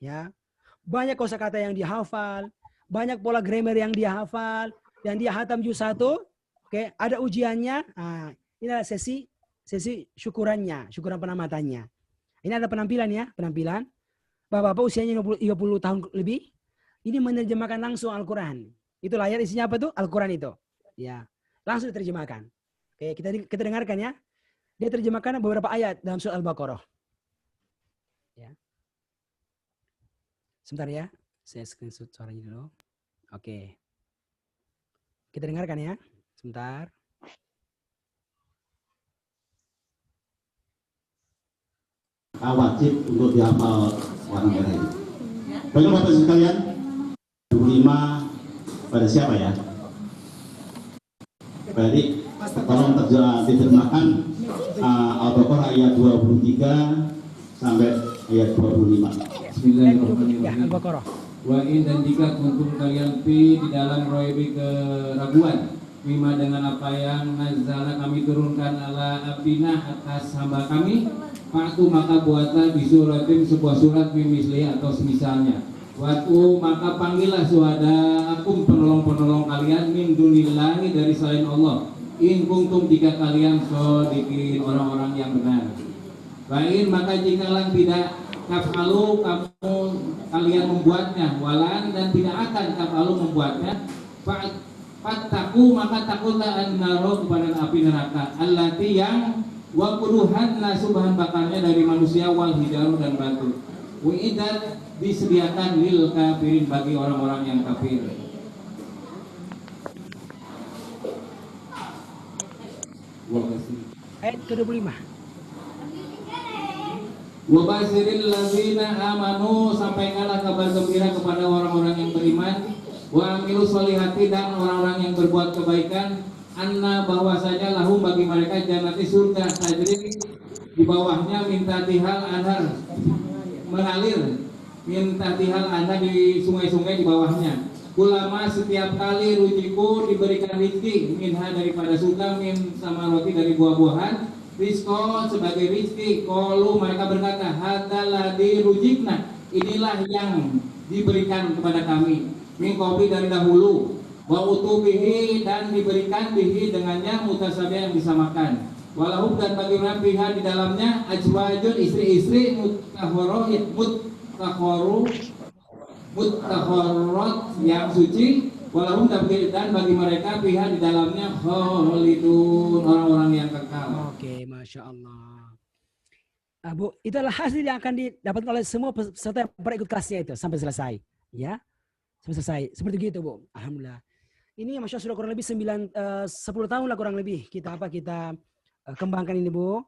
Ya. Banyak kosakata yang dihafal, banyak pola grammar yang dihafal dan dia hatam juz 1. Oke, ada ujiannya. Nah, ini adalah sesi syukuran penamatannya. Ini ada penampilan ya, penampilan. Bapak-bapak usianya 30 tahun lebih, ini menerjemahkan langsung Al-Quran. Itu layar isinya apa tuh? Al-Quran itu. Ya, langsung diterjemahkan. Oke, kita dengarkan ya. Dia terjemahkan beberapa ayat dalam surat Al-Baqarah. Ya. Sebentar ya. Saya screenshot suaranya dulu. Oke. Kita dengarkan ya. Sebentar. Wajib untuk dihafal warna merah ini. Baiklah Bapak Ibu sekalian, 25 pada siapa ya? Baik, tolong diterjemahkan Al-Baqarah ayat 23 sampai ayat 25. Ya, Al-Baqarah. Wa in dan jika kuntum kalian fi di dalam roibi keraguan mimma dengan apa yang nazala kami turunkan ala abdina atas hamba kami, fa'tu maka buatlah bisuratin sebuah surat mimisli atau semisalnya. Watu maka panggillah suhada akum penolong-penolong kalian min dunillahi dari selain Allah. In kuntum jika kalian shodiqin orang-orang yang benar. Bain maka jikalau tidak kafalu kalian membuatnya, walan dan tidak akan kafalu membuatnya. Fattaku maka takutlah an-naro kepada api neraka. Allati yang waquduhan nasu bahan bakarnya dari manusia wal hijaru dan batu. Uidat disediakan lil kafirin bagi orang-orang yang kafir. Ayat ke-25. Wabasiril ladzina amanu, sampaikanlah kabar gembira kepada orang-orang yang beriman, wa amilus solihati dan orang-orang yang berbuat kebaikan, anna bahwasanya lahum bagi mereka jannati surga tajri di bawahnya minta tihal anhar mengalir minta tihal anhar di sungai-sungai di bawahnya. Ulama setiap kali rujiku diberikan rezeki minha daripada surga min sama roti dari buah-buahan rizko sebagai rizki, kolu mereka berkata hadaladi rujikna, inilah yang diberikan kepada kami min kopi dari dahulu, wa utubihi dan diberikan bihi dengannya mutasabih yang disamakan, walahum dan bagi pihak di dalamnya ajwajun istri-istri mutakharrat yang suci, walahum dan bagi mereka pihak di dalamnya khalidun orang-orang yang kekal. Oke, Masya Allah. Bu, itu adalah hasil yang akan didapatkan oleh semua peserta yang pernah ikut kelasnya itu sampai selesai. Ya, sampai selesai. Seperti itu, Bu. Alhamdulillah. Ini Masya Allah sudah kurang lebih 10 tahun lah kurang lebih kita kembangkan ini, Bu.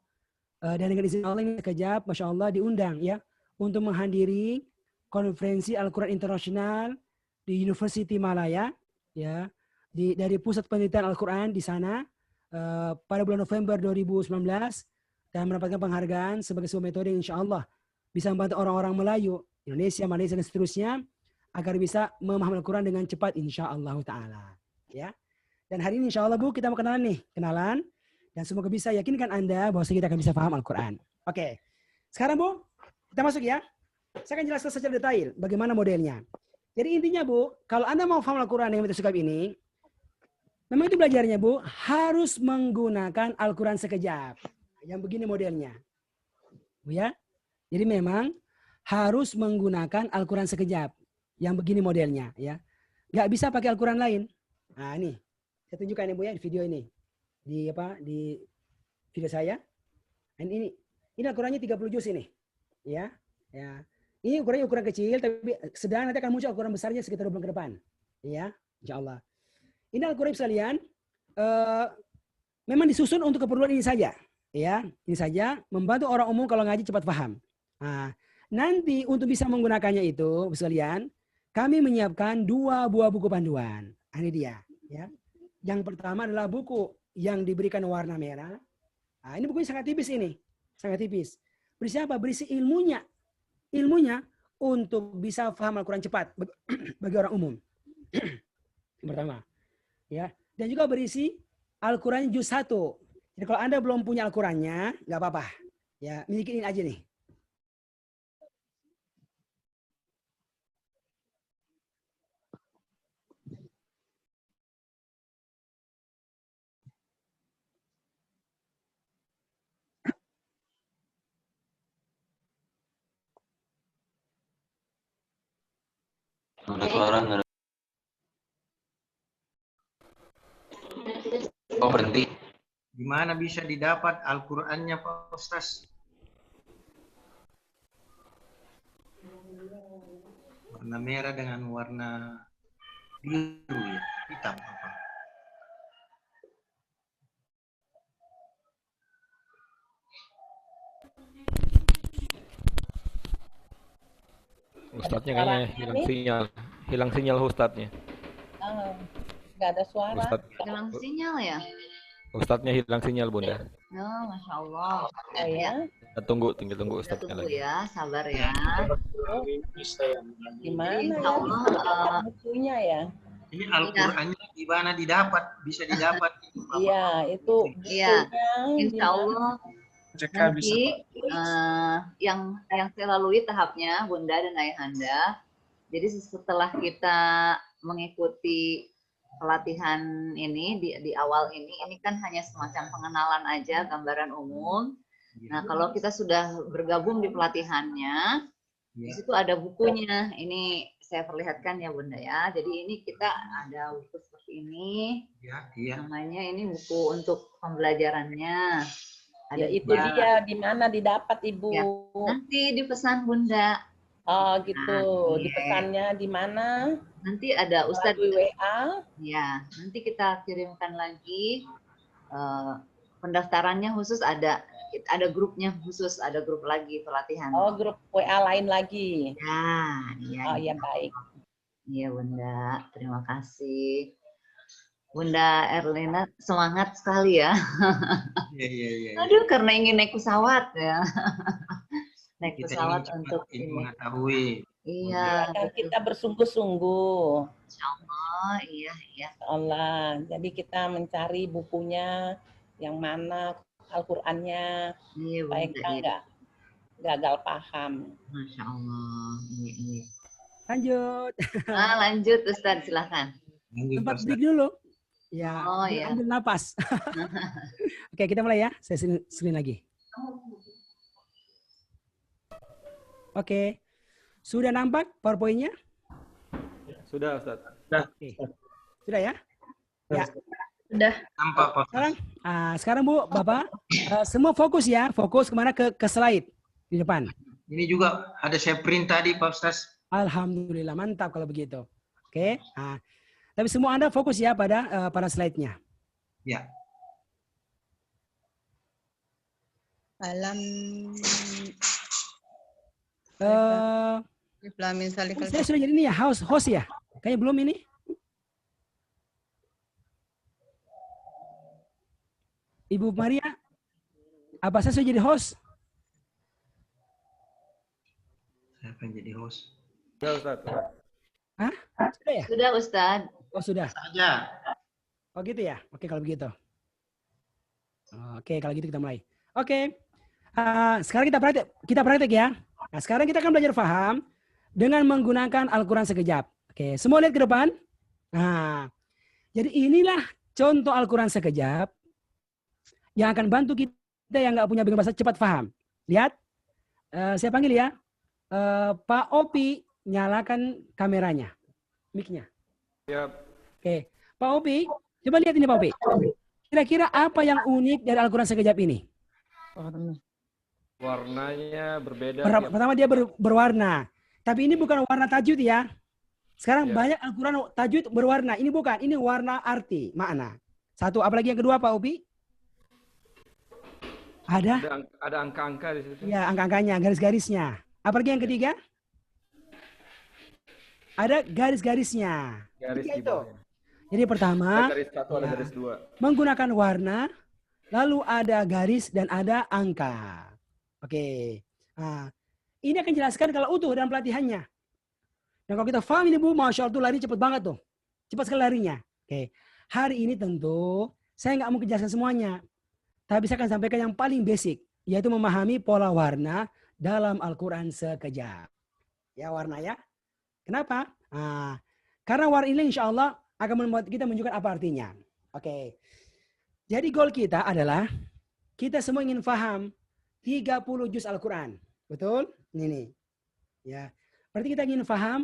Dan dengan izin Allah ini sekejap, Masya Allah diundang ya untuk menghadiri konferensi Al-Quran Internasional di University Malaya, ya, dari Pusat Penelitian Al-Quran di sana pada bulan November 2019 dan mendapatkan penghargaan sebagai sebuah metode yang insya Allah bisa membantu orang-orang Melayu, Indonesia, Malaysia dan seterusnya agar bisa memahami Al-Quran dengan cepat insya Allah Ta'ala. Ya. Dan hari ini insya Allah Bu kita mau kenalan dan semoga bisa yakinkan Anda bahwa kita akan bisa paham Al-Quran. Oke, sekarang Bu kita masuk ya. Saya akan jelaskan secara detail bagaimana modelnya. Jadi intinya Bu, kalau Anda mau paham Al-Quran dengan metode sekejap ini, memang itu belajarnya Bu, harus menggunakan Al-Quran sekejap. Yang begini modelnya. Bu ya. Jadi memang harus menggunakan Al-Quran sekejap. Yang begini modelnya ya. Gak bisa pakai Al-Quran lain. Nah ini, saya tunjukkan ini Bu ya di video ini. Di video saya. Dan ini Al-Qurannya 30 juz ini. Ya. Ya. Ini ukuran kecil, tapi sedang nanti akan muncul ukuran besarnya sekitar 2 bulan ke depan. Ya, insya Allah. Ini Al-Quran sekalian, memang disusun untuk keperluan ini saja. Ya, ini saja, membantu orang umum kalau ngaji cepat paham. Nah, nanti untuk bisa menggunakannya itu, sekalian, kami menyiapkan 2 buah buku panduan. Ini dia. Ya. Yang pertama adalah buku yang diberikan warna merah. Nah, ini bukunya sangat tipis ini. Sangat tipis. Berisi apa? Berisi ilmunya untuk bisa paham Al-Quran cepat bagi orang umum. Yang pertama. Ya. Dan juga berisi Al-Quran juz 1. Jadi kalau Anda belum punya Al-Qurannya, nggak apa-apa. Ya, milikin aja nih. Oh berhenti. Gimana bisa didapat Al-Qur'annya Pak Ustaz? Warna merah dengan warna biru ya, hitam apa? Ustadznya kayaknya hilang sinyal Ustadznya. Nggak ada suara. Hilang sinyal ya? Ustadznya hilang sinyal, Bunda. Oh, Masya Allah. Oh ya. Kita tinggal tunggu Kita Ustadznya tunggu lagi. ya, sabar ya. Gimana Insya ya? Allah, Bukunya ya. Ini Al-Qur'annya di mana bisa didapat. Iya, itu Iya, bukunya. Insya Allah nanti yang saya lalui tahapnya Bunda dan Ayahanda. Jadi setelah kita mengikuti pelatihan ini di awal ini kan hanya semacam pengenalan aja, gambaran umum. Nah, kalau kita sudah bergabung di pelatihannya, di situ ada bukunya. Ini saya perlihatkan ya Bunda ya. Jadi ini kita ada buku seperti ini. Iya. Namanya ini buku untuk pembelajarannya. Ada Ya, itu dia di mana didapat Ibu? Ya, nanti dipesan Bunda. Oh gitu. Dipesannya di mana? Nanti ada Ustadz WA. Ya, nanti kita kirimkan lagi. Pendaftarannya khusus ada grupnya khusus, ada grup lagi pelatihan. Oh, grup WA lain lagi. Ya, iya. Oh ya baik. Iya Bunda, terima kasih. Bunda Erlina semangat sekali ya. Iya. Aduh, karena ingin naik pesawat ya. Naik Kita pesawat ingin untuk cepat ini. mengetahui. Iya. Kan kita bersungguh-sungguh. Insya Allah, iya. Allah. Jadi kita mencari bukunya yang mana Al-Qur'annya, Iya, supaya Bunda, kita iya. nggak gagal paham. Masya Allah. Iya. Lanjut. Lanjut Ustadz, silakan. Tempat break dulu. Ya, Oh, ya. ambil napas. Oke, kita mulai ya. Saya screen lagi. Oke. Sudah nampak PowerPoint-nya? Sudah, Ustaz. Oke. Sudah ya? Ya. Sudah. Nampak, Pak. Sekarang Bu, Bapak, semua fokus ya. Fokus kemana? Ke slide di depan. Ini juga ada saya print tadi, Pak Ustaz. Alhamdulillah, mantap kalau begitu. Oke. Tapi semua Anda fokus ya pada slide-nya. Ya. Alam Saya sudah jadi ini ya, host ya. Kayaknya belum ini. Ibu Maria, apa saya sudah jadi host? Saya akan jadi host. Sudah, Ustaz. Hah? Sudah ya? Sudah Ustadz. Oh sudah. Saja. Oh gitu ya. Oke kalau begitu. Oke kalau gitu kita mulai. Oke. Sekarang kita praktek ya. Nah, sekarang kita akan belajar paham dengan menggunakan Al-Quran sekejap. Oke, semua lihat ke depan. Nah, jadi inilah contoh Al-Quran sekejap yang akan bantu kita yang nggak punya bahasa cepat paham. Lihat, saya panggil ya, Pak Opi, nyalakan kameranya, mic-nya. Siap. Oke, Pak Opi, coba lihat ini Pak Opi. Kira-kira apa yang unik dari Al-Quran sekejap ini? Warnanya berbeda. Pertama dia berwarna. Tapi ini bukan warna tajwid ya. Sekarang banyak Al-Quran tajwid berwarna. Ini bukan. Ini warna arti, makna. Satu. Apalagi yang kedua Pak Upi? Ada angka-angka di situ. Ya, angka-angkanya, garis-garisnya. Apalagi yang ketiga? Ada garis-garisnya. Garis di itu. bawahnya. Jadi pertama, Ada garis satu, ada garis dua. menggunakan warna, lalu ada garis dan ada angka. Oke. Nah, ini akan jelaskan kalau utuh dalam pelatihannya. Dan kalau kita paham ini Bu, Masya Allah tuh lari cepat banget tuh. Cepat sekali larinya. Oke. Hari ini tentu saya nggak mau menjelaskan semuanya. Tapi saya akan sampaikan yang paling basic. Yaitu memahami pola warna dalam Al-Quran sekejap. Ya warna ya. Kenapa? Karena warna ini insya Allah akan membuat kita menunjukkan apa artinya. Oke. Jadi goal kita adalah kita semua ingin paham 30 juz Al-Quran. Betul? Ini nih. Ya. Berarti kita ingin paham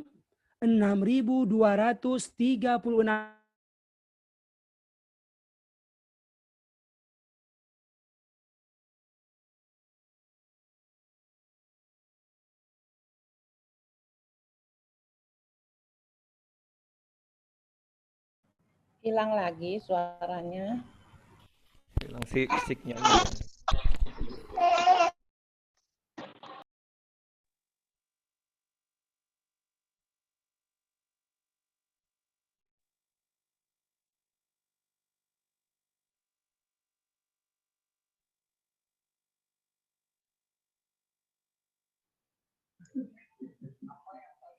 6.236Hilang lagi suaranya. Hilang siknya.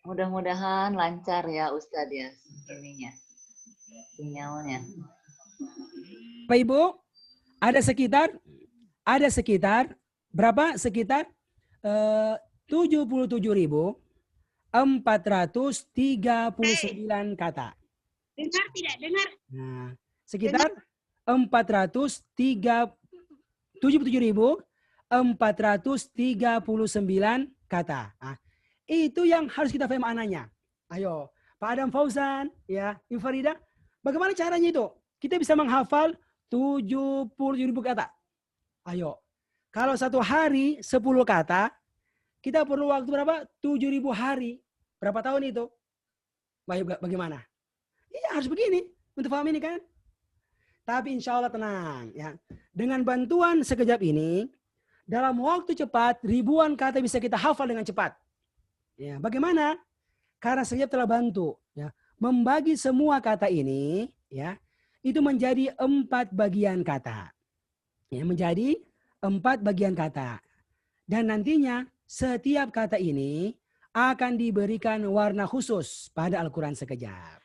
Mudah-mudahan lancar ya Ustadz ya ininya, sinyalnya. Bapak Ibu, ada sekitar berapa? Sekitar 77.439 kata. Dengar tidak? Dengar. Nah, sekitar 77.439 kata. Nah, itu yang harus kita paham maknanya. Ayo, Pak Adam Fauzan, ya, Ibu Farida, bagaimana caranya itu? Kita bisa menghafal 77.000 kata. Ayo, kalau satu hari 10 kata, kita perlu waktu berapa? 7.000 hari. Berapa tahun itu? Bagaimana? Iya, harus begini untuk paham ini kan. Tapi insya Allah tenang. Ya. Dengan bantuan sekejap ini, dalam waktu cepat, ribuan kata bisa kita hafal dengan cepat. Ya, bagaimana? Karena sekejap telah bantu. Ya, membagi semua kata ini, ya, itu menjadi 4 bagian kata. Ya, menjadi 4 bagian kata. Dan nantinya setiap kata ini akan diberikan warna khusus pada Al-Quran sekejap.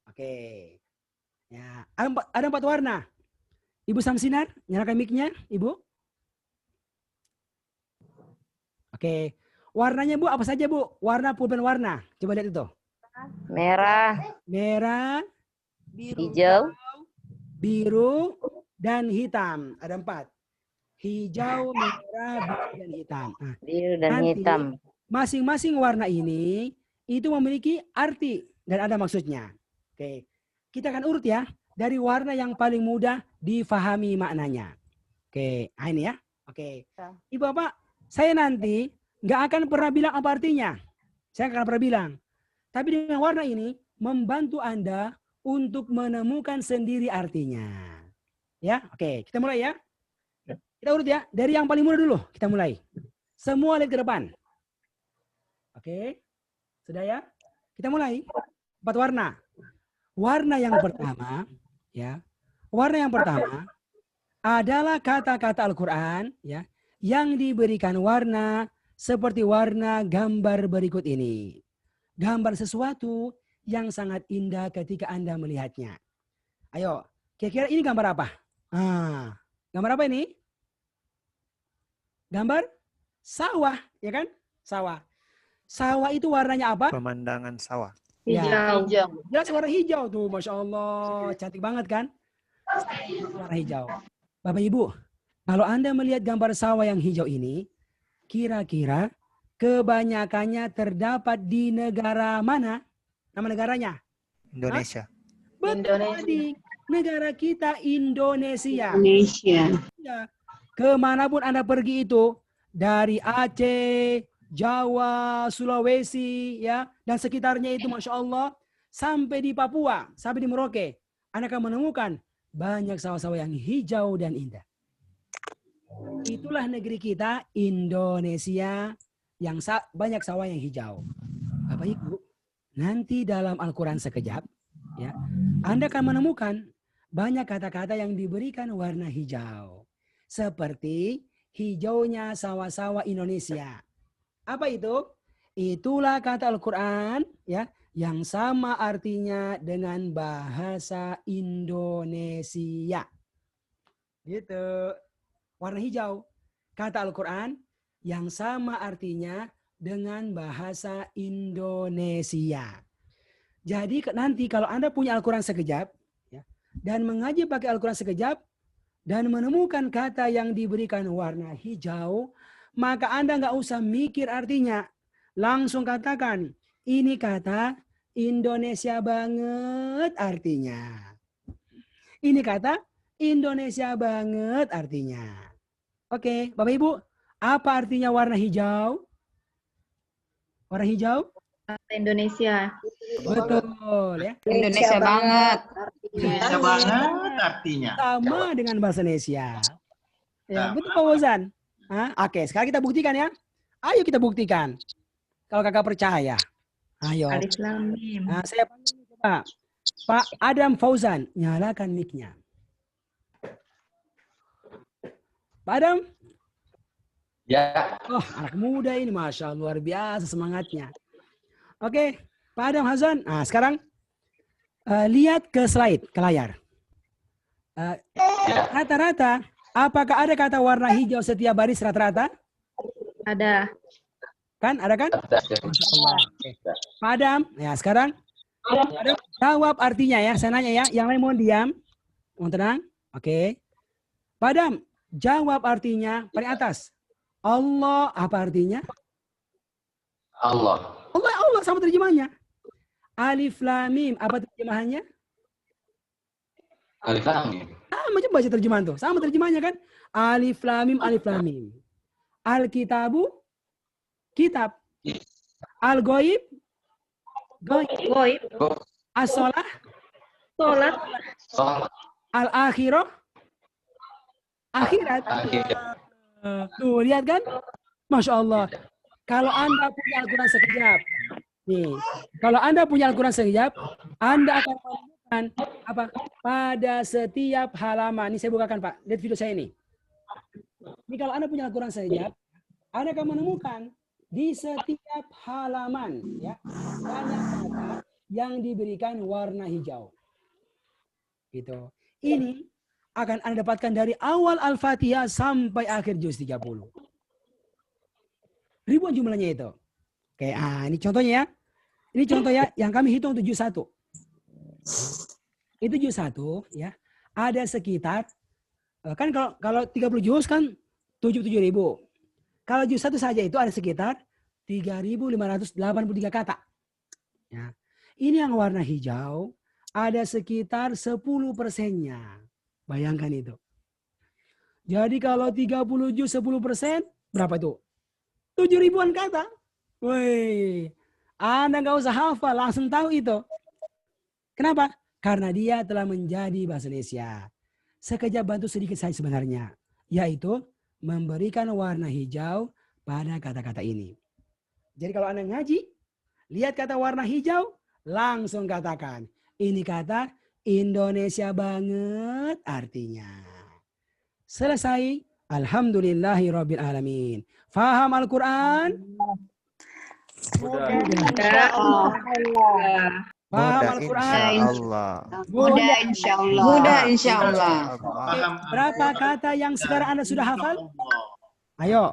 Oke. Ya, ada 4 warna. Ibu Samsinar, nyalakan mic-nya, Ibu. Oke. Warnanya Bu, apa saja Bu? Warna pulpen warna. Coba lihat itu. Merah, Merah, hijau, biru, dan hitam. Ada 4. Hijau, merah, biru, dan hitam. Nah, biru dan nanti hitam. masing-masing warna ini itu memiliki arti dan ada maksudnya. Oke. Kita akan urut ya dari warna yang paling mudah difahami maknanya. Oke, nah ini ya. Oke. Ibu Bapak, saya nanti nggak akan pernah bilang apa artinya. Saya nggak akan pernah bilang. Tapi dengan warna ini membantu Anda untuk menemukan sendiri artinya. Ya, oke. Kita mulai ya. Kita urut ya. Dari yang paling mudah dulu. Kita mulai. Semua lihat ke depan. Oke. Sudah ya? Kita mulai. 4 warna. Warna yang pertama, ya. Warna yang pertama adalah kata-kata Al-Quran, ya, yang diberikan warna seperti warna gambar berikut ini. Gambar sesuatu yang sangat indah ketika Anda melihatnya. Ayo, kira-kira ini gambar apa? Gambar apa ini? Gambar sawah, ya kan? Sawah. Sawah itu warnanya apa? Pemandangan sawah. Hijau. Ya, jelas warna hijau tuh, Masya Allah. Cantik banget kan? Warna hijau. Bapak Ibu, kalau Anda melihat gambar sawah yang hijau ini, kira-kira kebanyakannya terdapat di negara mana? Nama negaranya? Indonesia. Betul, adik. Negara kita Indonesia. Indonesia. Ya. Kemanapun Anda pergi itu, dari Aceh, Jawa, Sulawesi, ya, dan sekitarnya itu, Masya Allah, sampai di Papua, sampai di Merauke, Anda akan menemukan banyak sawah-sawah yang hijau dan indah. Itulah negeri kita, Indonesia, yang banyak sawah yang hijau. Bapak Ibu, nanti dalam Al-Quran sekejap, ya, Anda akan menemukan banyak kata-kata yang diberikan warna hijau. Seperti hijaunya sawah-sawah Indonesia. Apa itu? Itulah kata Al-Quran, ya, yang sama artinya dengan bahasa Indonesia. Gitu. Warna hijau. Kata Al-Quran yang sama artinya dengan bahasa Indonesia. Jadi nanti kalau Anda punya Al-Quran sekejap, ya, dan mengaji pakai Al-Quran sekejap, dan menemukan kata yang diberikan warna hijau, maka Anda nggak usah mikir artinya. Langsung katakan, ini kata Indonesia banget artinya. Ini kata Indonesia banget artinya. Oke, Bapak Ibu, apa artinya warna hijau? Warna hijau? Indonesia. Betul ya. Indonesia banget. Indonesia banget artinya. Sama dengan bahasa Indonesia. Ya, betul Pak Fauzan. Oke, sekarang kita buktikan ya. Ayo kita buktikan. Kalau kakak percaya. Ayo. Alif Lam Mim. Nah, saya panggil coba. Pak Adam Fauzan, nyalakan mic-nya. Pak Adam? Ya. Oh, anak muda ini, Masya Allah, luar biasa semangatnya. Oke, Pak Adam Hazan. Nah, sekarang lihat ke slide, ke layar. Rata-rata, apakah ada kata warna hijau setiap baris rata-rata? Ada. Kan, ada kan? Masya Allah. Oke. Pak Adam, ya sekarang Adam, jawab artinya ya. Saya nanya ya, yang lain mohon diam. Mohon tenang. Oke. Pak Adam, jawab artinya paling atas. Allah, apa artinya? Allah. Allah, Allah sama terjemahnya. Alif Lam Mim, apa terjemahannya? Alif Lam Mim. Sama coba baca terjemahan tuh. Sama terjemahnya kan? Alif Lam Mim, Alif Lam Mim. Al-kitabu, kitab. Al-ghaib, Goib. as-shalah, Sholat. al-akhirah, akhirat. Tuh, lihat kan? Masya Allah. Kalau Anda punya Al-Quran sekejap, nih, kalau Anda punya Al-Quran sekejap, Anda akan menemukan apa? Pada setiap halaman. Ini saya bukakan, Pak. Lihat video saya ini. Ini kalau Anda punya Al-Quran sekejap, Anda akan menemukan di setiap halaman ya banyak kata yang diberikan warna hijau. Gitu. Ini akan Anda dapatkan dari awal Al-Fatihah sampai akhir juz 30. Ribuan jumlahnya itu. Oke, ini contohnya ya. Ini contoh ya yang kami hitung itu juz 1. Itu juz 1 ya. Ada sekitar kan kalau 30 juz kan 77.000. Kalau juz 1 saja itu ada sekitar 3.583 kata. Ya. Ini yang warna hijau ada sekitar 10%-nya. Bayangkan itu. Jadi kalau 30 juz 10%, berapa itu? 7.000-an kata. Woi, Anda nggak usah hafal, langsung tahu itu. Kenapa? Karena dia telah menjadi bahasa Indonesia. Sekejap bantu sedikit saya sebenarnya. Yaitu memberikan warna hijau pada kata-kata ini. Jadi kalau Anda ngaji, lihat kata warna hijau, langsung katakan. Ini kata Indonesia banget artinya. Selesai. Alhamdulillahirabbil alamin. Faham Al-Quran? Mudah. Paham Al-Quran? Mudah insyaallah. Mudah insyaallah. Berapa kata yang sekarang Anda sudah hafal? Ayo.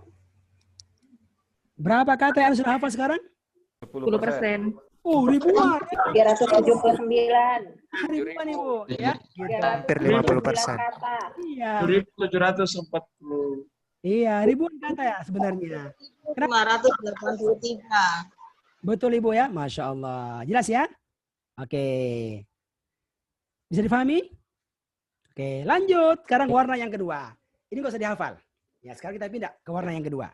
Berapa kata yang sudah hafal sekarang? 10%. Oh, ribuan. 379. Ribuan, Ibu. Ya, hampir 50%. Iya. 1.740. Iya, ribuan kata ya sebenarnya. 583. Betul Ibu ya, Masya Allah. Jelas ya? Oke. Bisa difahami? Oke, lanjut. Sekarang warna yang kedua. Ini gak usah dihafal. Ya, sekarang kita pindah ke warna yang kedua.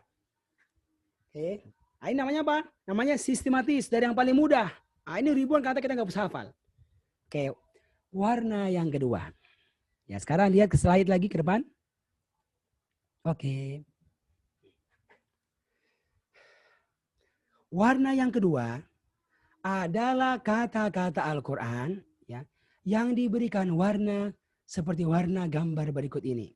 Oke. Nah, ini namanya apa? Namanya sistematis dari yang paling mudah. Nah, ini ribuan kata kita nggak bisa hafal. Oke, warna yang kedua. Ya, sekarang lihat ke slide lagi ke depan. Oke. Warna yang kedua adalah kata-kata Al-Quran ya, yang diberikan warna seperti warna gambar berikut ini.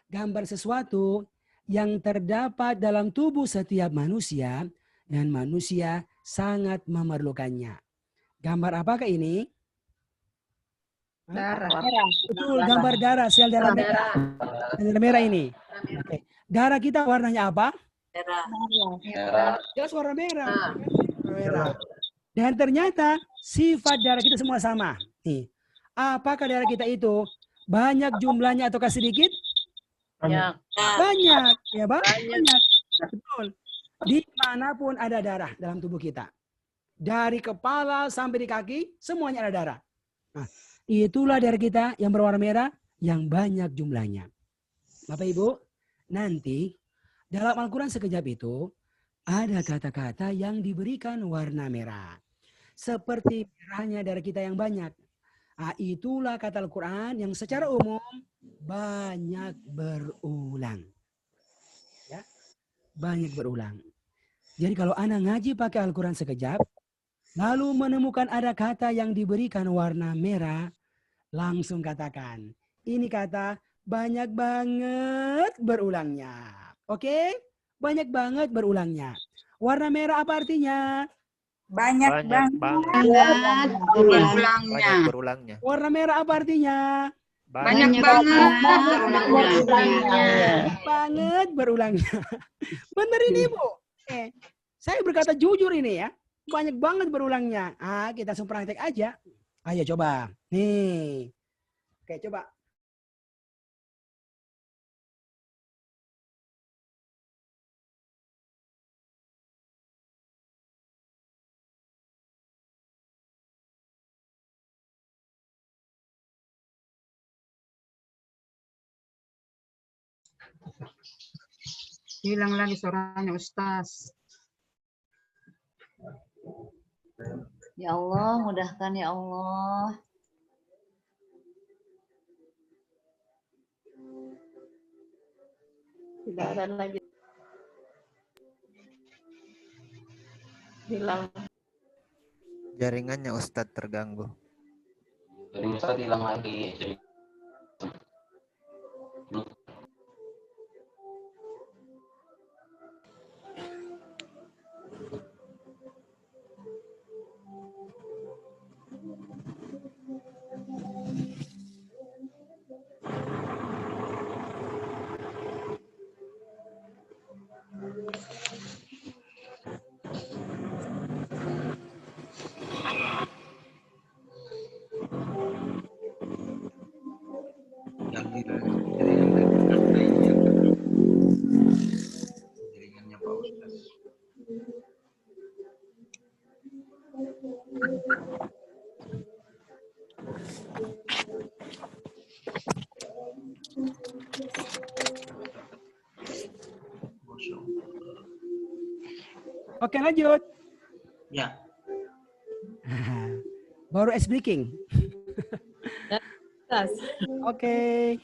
Gambar sesuatu yang terdapat dalam tubuh setiap manusia dan manusia sangat memerlukannya. Gambar apakah ini? Darah. Betul, gambar darah, sel darah merah. Sel merah ini. Oke. Darah kita warnanya apa? Merah. Jelas warna merah. Merah. Dan ternyata sifat darah kita semua sama. Nih. Apakah darah kita itu banyak jumlahnya ataukah sedikit? Banyak. Banyak, ya banyak. Betul. Dimanapun ada darah dalam tubuh kita. Dari kepala sampai di kaki, semuanya ada darah. Nah, itulah darah kita yang berwarna merah, yang banyak jumlahnya. Bapak Ibu, nanti dalam Al-Quran sekejap itu, ada kata-kata yang diberikan warna merah. Seperti merahnya darah kita yang banyak. Nah, itulah kata Al-Quran yang secara umum banyak berulang. Ya, banyak berulang. Jadi kalau Anda ngaji pakai Al-Quran sekejap, lalu menemukan ada kata yang diberikan warna merah, langsung katakan, ini kata banyak banget berulangnya. Oke? Banyak banget berulangnya. Warna merah apa artinya? Banyak banget. Banyak berulangnya. Warna merah apa artinya? Banyak banget berulangnya. Banget berulangnya. Bener ini Bu. Saya berkata jujur ini ya. Banyak banget berulangnya. Kita langsung praktek aja. Ayo coba. Nih. Oke, coba. Hilang lagi suaranya Ustaz. Ya Allah, mudahkan ya Allah. Tidak ada lagi. Hilang. Jaringannya Ustadz terganggu. Jaringan Ustadz hilang lagi. Jaringannya Pak Ustaz. Oke, lanjut. Ya. Baru speaking. Oke.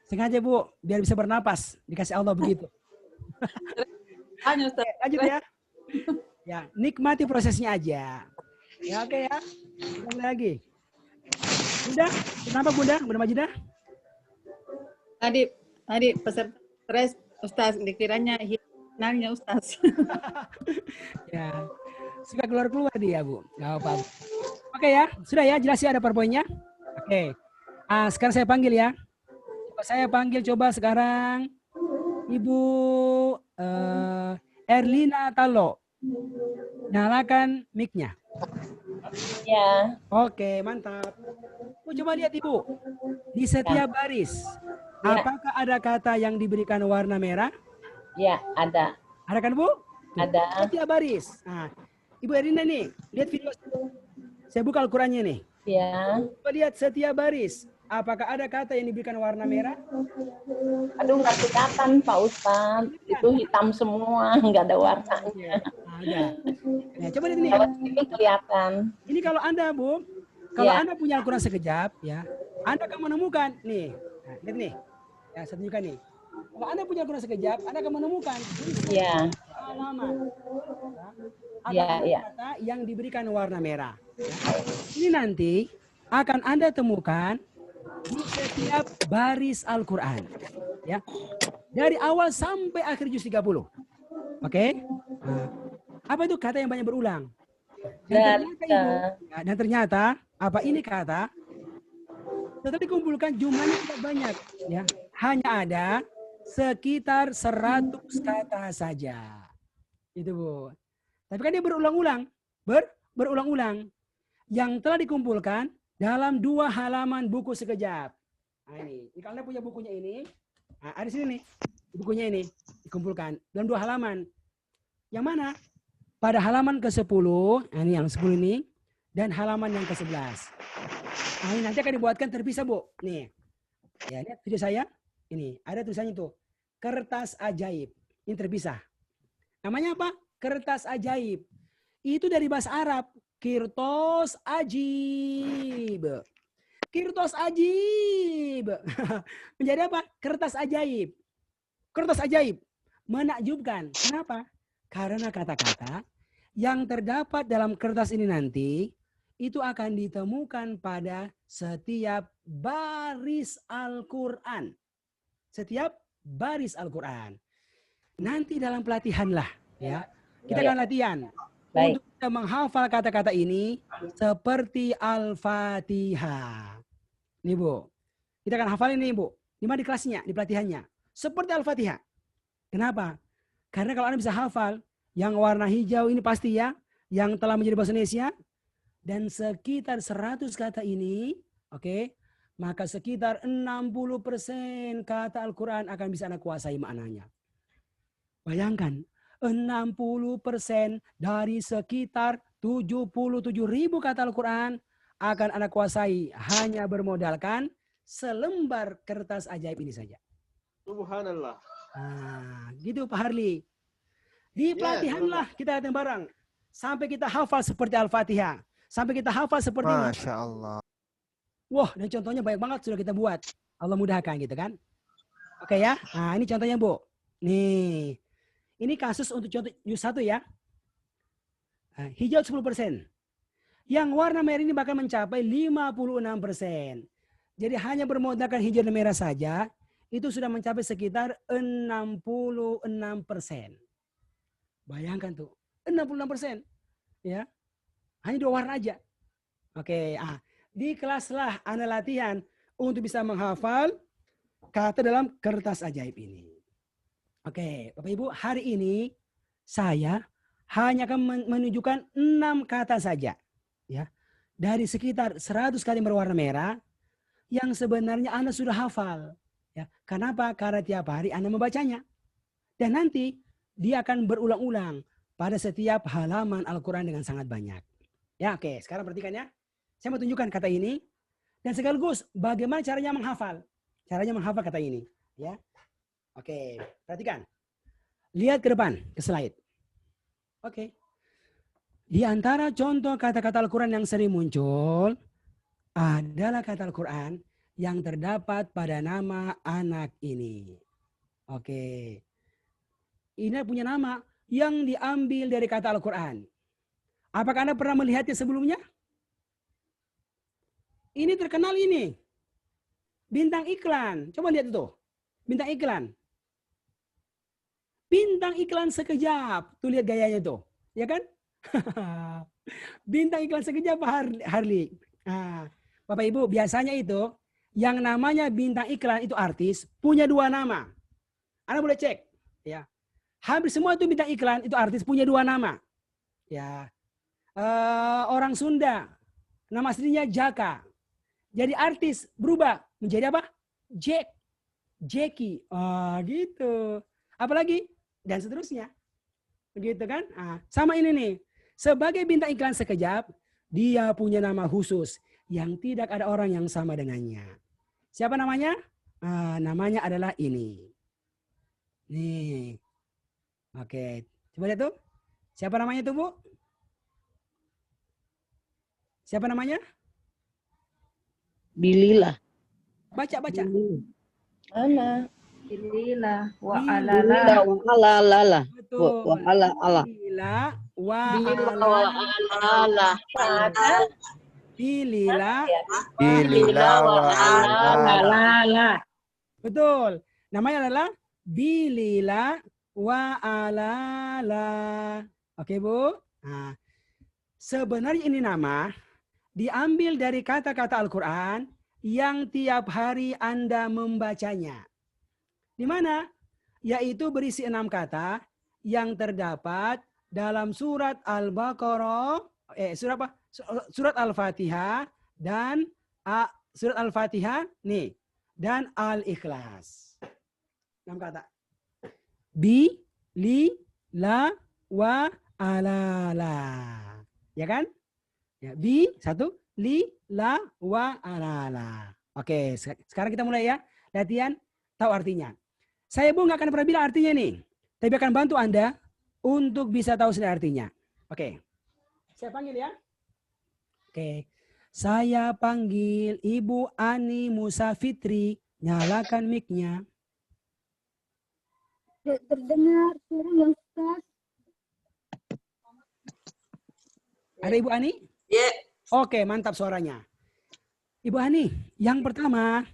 Sengaja Bu, biar bisa bernapas. Dikasih Allah begitu. Lanjut ya. Ya, nikmati prosesnya aja. Ya, oke ya. Mulai lagi. Bunda, kenapa Bunda? Bunda Majidah? Tadi peserta stres Ustaz dikiranya hilangnya Ustaz. Ya. Suka keluar dia, Bu. Enggak apa-apa. Oke ya, sudah ya, jelas ya ada PowerPoint-nya. Oke. Sekarang saya panggil ya. Saya panggil coba sekarang Ibu Erlina Talo. Nyalakan mic-nya. Ya. Oke, mantap. Coba lihat Ibu. Di setiap baris, apakah ada kata yang diberikan warna merah? Ya, ada. Ada kan Bu? Ada. Setiap baris. Ibu Erlina nih, lihat video. Saya buka Al-Qurannya nih. Ya. Coba lihat setiap baris. Apakah ada kata yang diberikan warna merah? Aduh, nggak kelihatan Pak Ustadz. Itu hitam semua, nggak ada warnanya. Ada. Nah, coba lihat ini. Kalau itu kelihatan. Ini kalau Anda, Bu, kalau Anda punya Al-Quran sekejap, ya, Anda akan menemukan nih. Nah, lihat nih. Ya, saya tunjukkan nih. Kalau Anda punya Al-Quran sekejap, Anda akan menemukan halaman. Kata yang diberikan warna merah. Ini nanti akan Anda temukan di setiap baris Al-Quran. Ya. Dari awal sampai akhir juz 30. Oke? Apa itu kata yang banyak berulang? Dan ternyata apa ini kata? Setelah dikumpulkan jumlahnya tidak banyak. Ya. Hanya ada sekitar 100 kata saja. Itu Bu. Tapi kan dia berulang-ulang. Berulang-ulang. Yang telah dikumpulkan dalam 2 halaman buku sekejap. Nah ini. Jika Anda punya bukunya ini. Ada di sini nih. Bukunya ini. Dikumpulkan. Dalam 2 halaman. Yang mana? Pada halaman ke-10. Nah ini yang 10 ini. Dan halaman yang ke-11. Nah ini nanti akan dibuatkan terpisah Bu. Nih. Ya lihat video saya. Ini. Ada tulisannya tuh. Kertas ajaib. Ini terpisah. Namanya apa? Kertas ajaib. Itu dari bahasa Arab. Kirtos ajib. Kirtos ajib. Menjadi apa? Kertas ajaib. Kertas ajaib. Menakjubkan. Kenapa? Karena kata-kata yang terdapat dalam kertas ini nanti itu akan ditemukan pada setiap baris Al-Quran. Setiap baris Al-Quran. Nanti dalam pelatihan lah. Ya. Kita akan latihan. Baik. untuk kita menghafal kata-kata ini seperti Al-Fatihah. Nih Bu, kita akan hafal ini Bu. Di mana di kelasnya, di pelatihannya. Seperti Al-Fatihah. Kenapa? Karena kalau Anda bisa hafal, yang warna hijau ini pasti ya, yang telah menjadi bahasa Indonesia, dan sekitar 100 kata ini, oke, maka sekitar 60% kata Al-Quran akan bisa Anda kuasai maknanya. Bayangkan, 60% dari sekitar 77.000 kata Al-Quran akan Anda kuasai hanya bermodalkan selembar kertas ajaib ini saja. Subhanallah. Nah, gitu Pak Harli. Di pelatihanlah kita datang bareng. Sampai kita hafal seperti Al-Fatihah. Sampai kita hafal seperti ini. Masya Allah. Wah, dan contohnya banyak banget sudah kita buat. Allah mudahkan gitu kan. Oke ya. Nah, ini contohnya Bu. Nih. Ini kasus untuk contoh juz 1 ya. Nah, hijau 10%. Yang warna merah ini bahkan mencapai 56%. Jadi hanya bermodalkan hijau dan merah saja, itu sudah mencapai sekitar 66%. Bayangkan tuh, 66%. Ya. Hanya 2 warna aja. Oke, di kelaslah Anda latihan untuk bisa menghafal kata dalam kertas ajaib ini. Oke, Bapak Ibu, hari ini saya hanya akan menunjukkan 6 kata saja. Ya. Dari sekitar 100 kali berwarna merah yang sebenarnya Anda sudah hafal. Ya. Kenapa? Karena tiap hari Anda membacanya. Dan nanti dia akan berulang-ulang pada setiap halaman Al-Quran dengan sangat banyak. Ya, oke, sekarang perhatikan ya. Saya mau tunjukkan kata ini dan sekaligus bagaimana caranya menghafal. Caranya menghafal kata ini, ya. Oke, perhatikan. Lihat ke depan, ke slide. Oke. Di antara contoh kata-kata Al-Quran yang sering muncul adalah kata Al-Quran yang terdapat pada nama anak ini. Oke. Ini punya nama yang diambil dari kata Al-Quran. Apakah Anda pernah melihatnya sebelumnya? Ini terkenal ini. Bintang iklan. Coba lihat itu. Bintang iklan. Bintang iklan sekejap. Tuh lihat gayanya tuh. Ya kan? Bintang iklan sekejap Pak Harli. Nah, Bapak Ibu, biasanya itu yang namanya bintang iklan itu artis punya 2 nama. Anda boleh cek. Ya. Hampir semua itu bintang iklan itu artis punya 2 nama. Ya. Orang Sunda. Nama aslinya Jaka. Jadi artis berubah menjadi apa? Jack. Jackie. Gitu. Apalagi? Dan seterusnya. Begitu kan? Sama ini nih. Sebagai bintang iklan sekejap, dia punya nama khusus yang tidak ada orang yang sama dengannya. Siapa namanya? Namanya adalah ini. Nih. Oke. Coba lihat tuh. Siapa namanya tuh, Bu? Siapa namanya? Bilillah. Baca. Mana? Bilillah wa Bilillah wa ala. Betul. Wa ala. Bilillah wa ala. Bilillah wa ala. Betul. Namanya adalah Bilillah wa ala. Oke, Bu. Nah, sebenarnya ini nama diambil dari kata-kata Al-Quran yang tiap hari Anda membacanya. Di mana? Yaitu berisi 6 kata yang terdapat dalam surat Al-Baqarah, surat Al-Fatihah dan surat Al-Fatihah nih dan Al-Ikhlas. 6 kata. Bi, li, la, wa, ala, la. Ya kan? Ya, bi, 1, li, la, wa, ala, la. Oke, sekarang kita mulai ya. Latihan tahu artinya. Saya nggak akan pernah bilang artinya nih. Tapi akan bantu Anda untuk bisa tahu sendiri artinya. Oke. Saya panggil ya. Oke. Saya panggil Ibu Ani Musa Fitri. Nyalakan mic-nya. Terdengar suara Ustaz. Ada Ibu Ani? Ya. Oke, mantap suaranya. Ibu Ani, yang pertama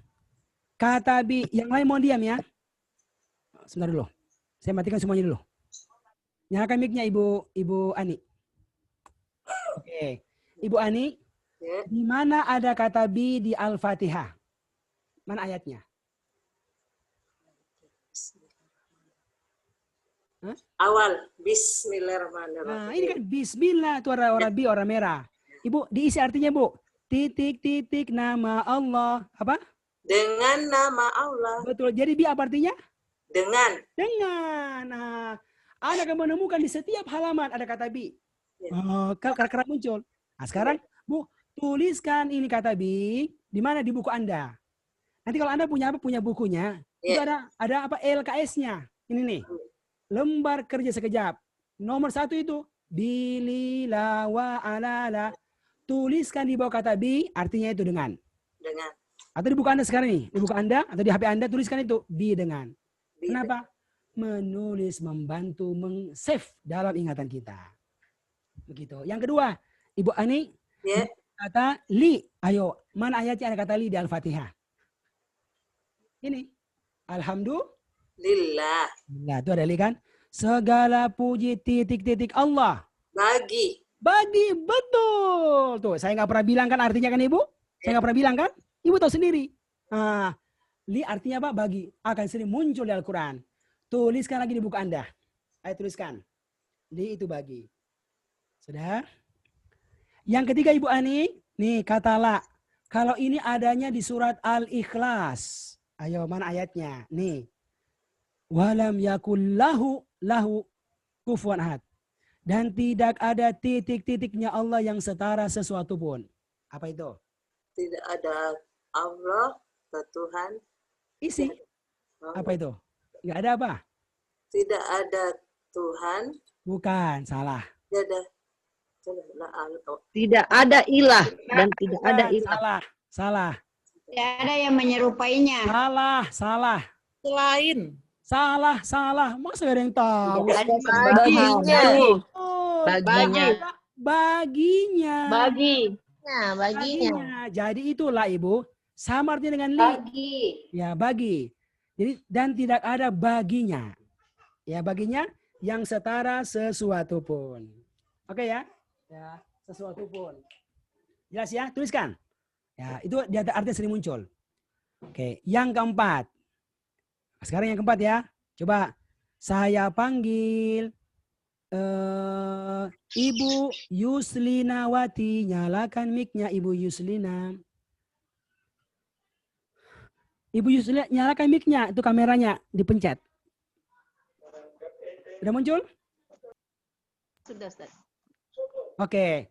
kata bi, yang lain mohon diam ya. Sebentar dulu. Saya matikan semuanya dulu. Nyalakan mic-nya Ibu Ani. Oke. Ibu Ani, di mana ada kata bi di Al-Fatihah? Mana ayatnya? Hah? Awal, Bismillahirrahmanirrahim. Nah, ini kan Bismillah, itu orang bi, orang merah. Ibu, diisi artinya, Bu. Titik-titik nama Allah. Apa? Dengan nama Allah. Betul. Jadi bi apa artinya? Dengan. Dengan. Nah, Anda akan menemukan di setiap halaman ada kata bi. Kerap muncul. Nah, sekarang, Bu, tuliskan ini kata bi di mana di buku Anda. Nanti kalau Anda punya apa? Punya bukunya. Itu ada apa LKS-nya. Ini nih. Lembar kerja sekejap. Nomor 1 itu bilila wa alala. Tuliskan di bawah kata bi, artinya itu dengan. Dengan. Atau di buku Anda sekarang nih, di buku Anda atau di HP Anda tuliskan itu bi dengan. Kenapa? Menulis, membantu, meng-save dalam ingatan kita. Begitu. Yang kedua, Ibu Ani, kata li. Ayo, mana ayatnya ada kata li di Al-Fatihah? Ini. Alhamdulillah. Nah, itu ada li kan? Segala puji titik-titik Allah. Bagi. Bagi, betul. Tuh, saya nggak pernah bilang kan artinya kan Ibu? Saya nggak pernah bilang kan? Ibu tahu sendiri. Nah, li artinya apa? Bagi. Akan sering muncul di Al-Quran. Tuliskan lagi di buku Anda. Ayo tuliskan. Li itu bagi. Sudah? Yang ketiga Ibu Ani, nih kata la. Kalau ini adanya di surat Al-Ikhlas. Ayo, mana ayatnya? Nih. Walam yakul lahu kufuwan ahad. Dan tidak ada titik-titiknya Allah yang setara sesuatu pun. Apa itu? Tidak ada Allah, Tuhan. Isi. Apa itu? Nggak ada apa? Tidak ada Tuhan. Bukan, salah. Tidak ada ilah dan tidak ada ilah. Salah. Tidak ada yang menyerupainya. Salah. Selain. Salah. Masa gak ada yang tahu? Baginya. Jadi itulah Ibu. Sama artinya dengan li. Bagi. Ya, bagi. Jadi dan tidak ada baginya. Ya, baginya yang setara sesuatu pun. Oke ya? Ya, sesuatu pun. Jelas ya? Tuliskan. Ya, itu di atas artinya sering muncul. Oke, yang keempat. Sekarang yang keempat ya. Coba saya panggil Ibu Yuslinawati. Nyalakan mic-nya Ibu Yuslina. Ibu Yuslina, nyalakan mic-nya. Itu kameranya dipencet. Sudah muncul? Sudah, Ustaz. Oke.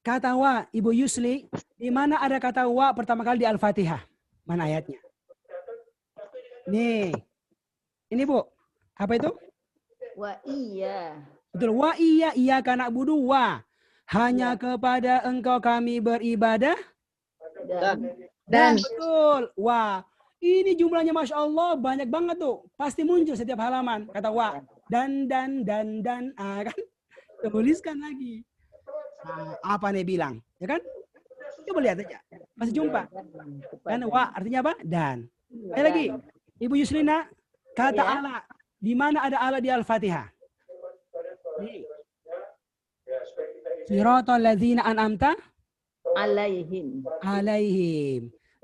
Kata wa, Ibu Yusli. Di mana ada kata wa pertama kali di Al-Fatihah? Mana ayatnya? Nih. Ini Bu. Apa itu? Wa iya. Betul. Wa iya karena budu wa. Hanya kepada Engkau kami beribadah. Dan betul. Wa. Ini jumlahnya Masya Allah banyak banget tuh. Pasti muncul setiap halaman. Kata wa. Dan. Kan? Tuliskan lagi. Apa nih bilang? Ya kan? Coba lihat aja. Masih jumpa. Dan wa artinya apa? Dan. Ayo lagi. Ibu Yuslina, kata Allah. Di mana ada Allah di Al-Fatihah? Siratal ladzina an'amta alaihim.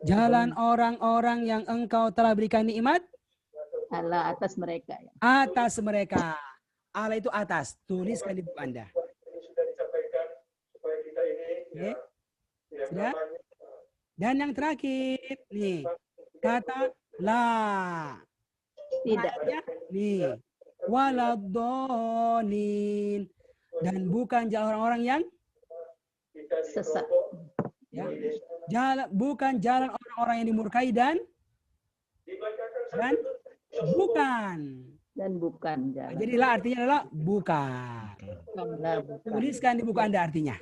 Jalan orang-orang yang Engkau telah berikan nikmat Allah atas mereka. Atas mereka. Allah itu atas. Tuliskan di buku Anda. Oke. Sudah? Dan yang terakhir, nih, kata la. Tidak. Nih, waladhdallin. Dan bukan jalan orang-orang yang sesat. Ya. Bukan jalan orang-orang yang dimurkai dan bukan jalan. Jadi la artinya adalah bukan. Tuliskan di buku Anda artinya.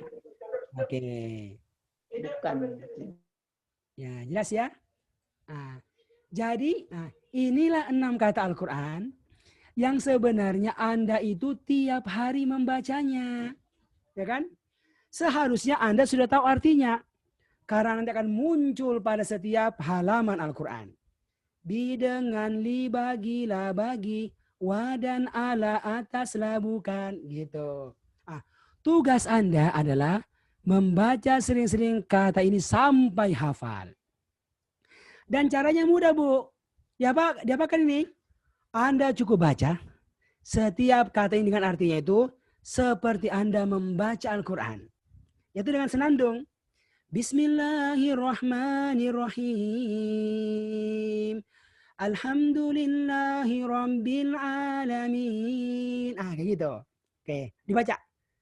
Oke. Bukan. Ya, jelas ya? Jadi, inilah 6 kata Al-Quran yang sebenarnya Anda itu tiap hari membacanya. Ya kan? Seharusnya Anda sudah tahu artinya. Karena nanti akan muncul pada setiap halaman Al-Quran. Bi dengan li bagi, la bagi, wa dan ala atas la bukan. Gitu. Tugas Anda adalah membaca sering-sering kata ini sampai hafal. Dan caranya mudah, Bu. Diapakan ini? Anda cukup baca setiap kata ini dengan artinya itu seperti Anda membaca Al-Quran. Yaitu dengan senandung. Bismillahirrahmanirrahim. Alhamdulillahi Rabbil Alamin. Kayak gitu. Oke, dibaca.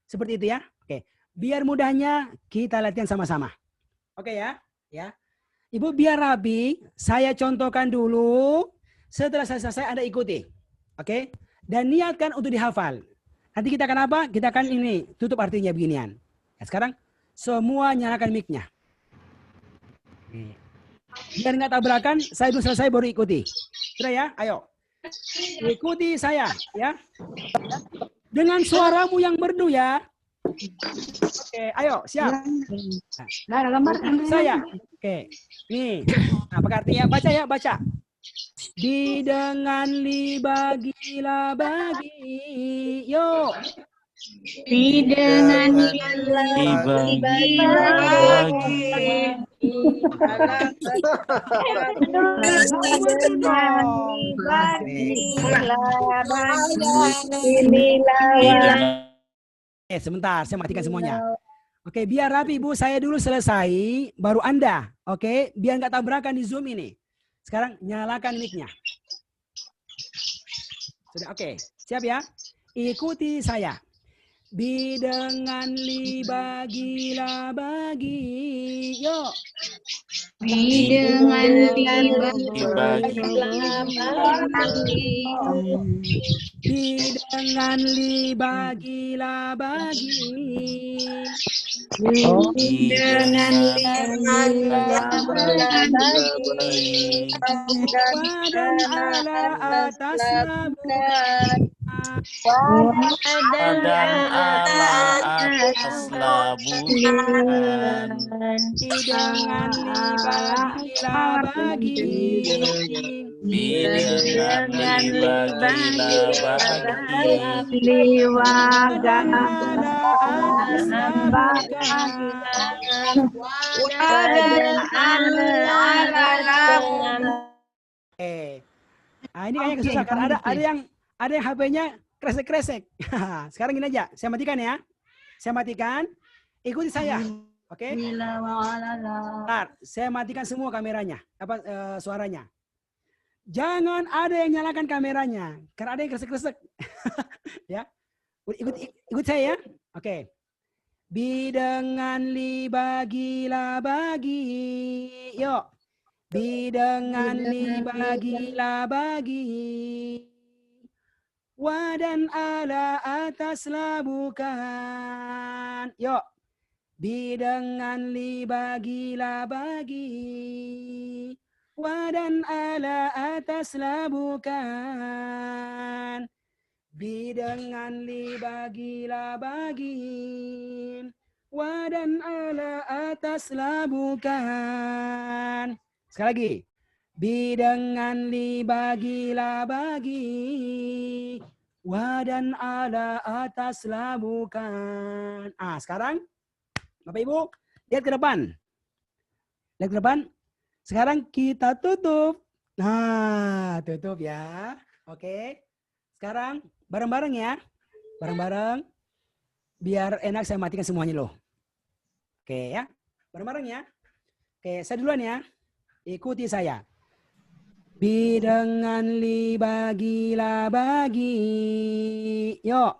Seperti itu ya. Oke, biar mudahnya kita latihan sama-sama. Oke ya. Ya. Ibu biar rapi, saya contohkan dulu. Setelah saya selesai, Anda ikuti. Oke. Dan niatkan untuk dihafal. Nanti kita akan apa? Kita akan ini, tutup artinya beginian. Nah, sekarang, semua nyalakan mic-nya. Biar nggak tabrakan, saya dulu selesai baru ikuti. Sudah ya? Ayo. Ikuti saya. Ya. Dengan suaramu yang merdu ya. Oke, ayo, siap. Saya. Oke. Nih. Apa artinya? Baca ya, baca. Dengan li bagilah bagi. Yuk. Dengan li bagilah sebentar, saya matikan semuanya. Oke, biar rapi Bu, saya dulu selesai, baru Anda. Oke, biar nggak tabrakan di Zoom ini. Sekarang nyalakan mic-nya. Sudah, oke. Siap ya? Ikuti saya. Dengan li bagilah bagi. Yuk. dengan li bagilah bagi. Dengan li bagilah bagi. Dengan li bagilah bagi. Wadan ala atas bukan. Wadan ala atas labuhan. Dengan li bagilah bagi. Dengan li bagilah bagi. Wadan ala atas labuhan. Wadan ala ini kayaknya kesusah karena ada yang HP-nya kresek-kresek. Sekarang gini aja, saya matikan ya. Saya matikan, ikuti saya. Oke? Bentar, saya matikan semua kameranya, suaranya. Jangan ada yang nyalakan kameranya, karena ada yang kresek-kresek. Ya, ikut saya ya. Oke. Dengan li bagilah bagi. Yuk. Dengan li bagilah bagi. Wadan ala atas labukan. Yuk. Dengan li bagilah bagi. Wadan ala atas labukan. Dengan li bagilah bagi. Wadan ala atas labukan. Sekali lagi. Dengan li bagilah bagi. Wadan ala atas labukan. Sekarang. Bapak Ibu. Lihat ke depan. Lihat ke depan. Sekarang kita tutup. Nah, tutup ya. Oke. Sekarang bareng-bareng ya. Bareng-bareng. Biar enak saya matikan semuanya loh. Oke ya. Bareng-bareng ya. Oke, saya duluan ya. Ikuti saya. Dengan li bagilah bagi. Yuk.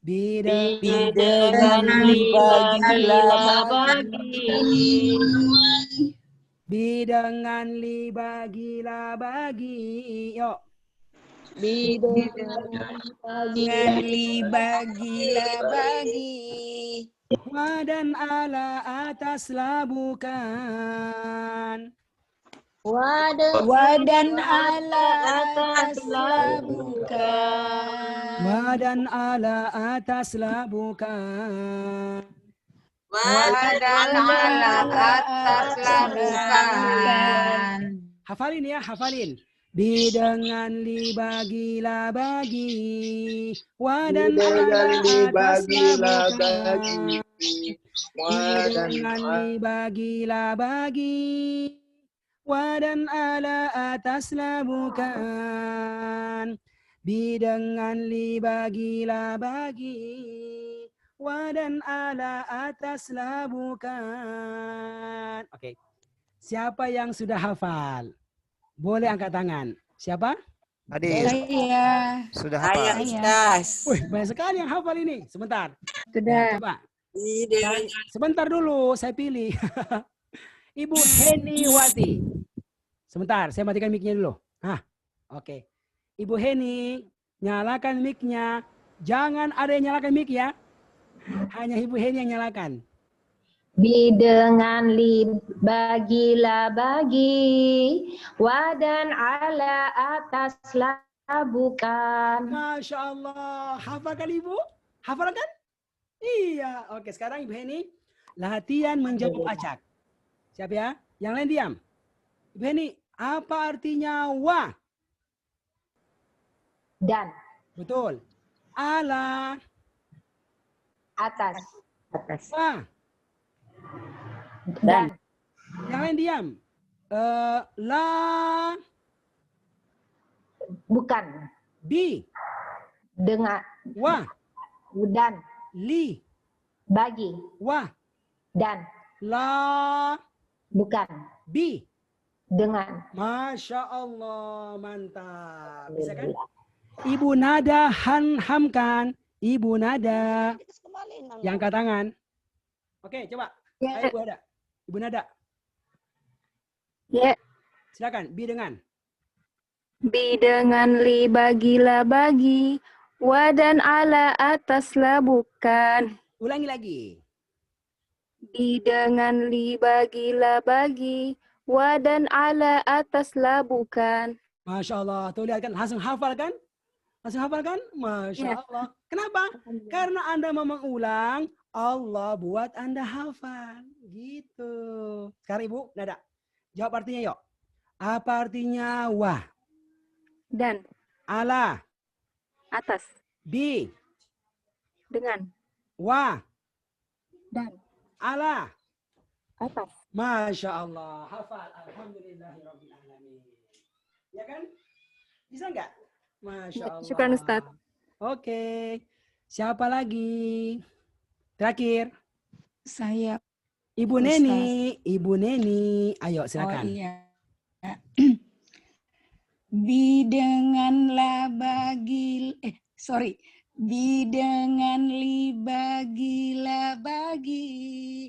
dengan li bagilah bagi. Dengan li bagilah bagi. Yuk. Dengan li bagilah bagi. Wadan ala atas labukan. Wadan ala atas labukan. Wadan ala atas labukan. Wadan ala atas labukan. Hafalin ya, hafalin. Bi dengan li bagilah bagi. Wa dan Dengan ala li ataslah bagilah bukan. bagi. Wa Bi dan dengan li bagilah bagi. Wa dan ala ataslah bukan. Bi dengan li bagilah bagi. Wa dan ala ataslah bukan. Oke. Siapa yang sudah hafal? Boleh angkat tangan. Siapa? Hadir. Saya. Sudah Saya hafal. Ustaz. Wih, banyak sekali yang hafal ini. Sebentar. Sudah. Coba. Dengan Sebentar dulu, saya pilih. Ibu Heniwati. Sebentar, saya matikan mic-nya dulu. Oke. Ibu Heni, nyalakan mic-nya. Jangan ada yang nyalakan mic ya. Hanya Ibu Heni yang nyalakan. Bi dengan li bagilah bagi. Wa dan ala ataslah bukan. Masya Allah. Hafalkan Ibu? Hafalkan? Iya. Oke, sekarang Ibu Heni latihan menjawab acak. Siap ya? Yang lain diam. Ibu Heni, apa artinya wa? Dan. Betul. Ala. Atas. Wa. Dan. Yang lain diam. La. Bukan. Bi. Dengan. Wa. Dan. Li. Bagi. Wa. Dan. La. Bukan. Bi. Dengan. Masya Allah, mantap. Bisa kan? Ibu Nada hamkan. Ibu Nada. Yang angkat tangan. Oke, coba. Ayo Ibu Nada. Ibu Nada. Ya. Silakan. Bi dengan. Bi dengan li bagilah bagi. Wa dan ala ataslah bukan. Ulangi lagi. Bi dengan li bagilah bagi. Wa dan ala ataslah bukan. Masya Allah. Tuh lihat kan. Langsung hafal kan? Langsung hafal kan? Masya Allah. Kenapa? Karena Anda mau mengulang, Allah buat Anda hafal. Gitu. Sekarang Ibu Nada. Jawab artinya yuk. Apa artinya wa? Dan. Ala. Atas. Bi. Dengan. Wa. Dan. Ala. Atas. Masya Allah. Hafal. Alhamdulillahirrahmanirrahim. Ya kan? Bisa nggak? Masya Allah. Syukran Ustaz. Oke. Siapa lagi? Terakhir. Saya. Ibu Ustaz. Neni. Ibu Neni. Ayo silakan. Oh iya. Bi dengan la bagi. Bi dengan li bagilah bagi.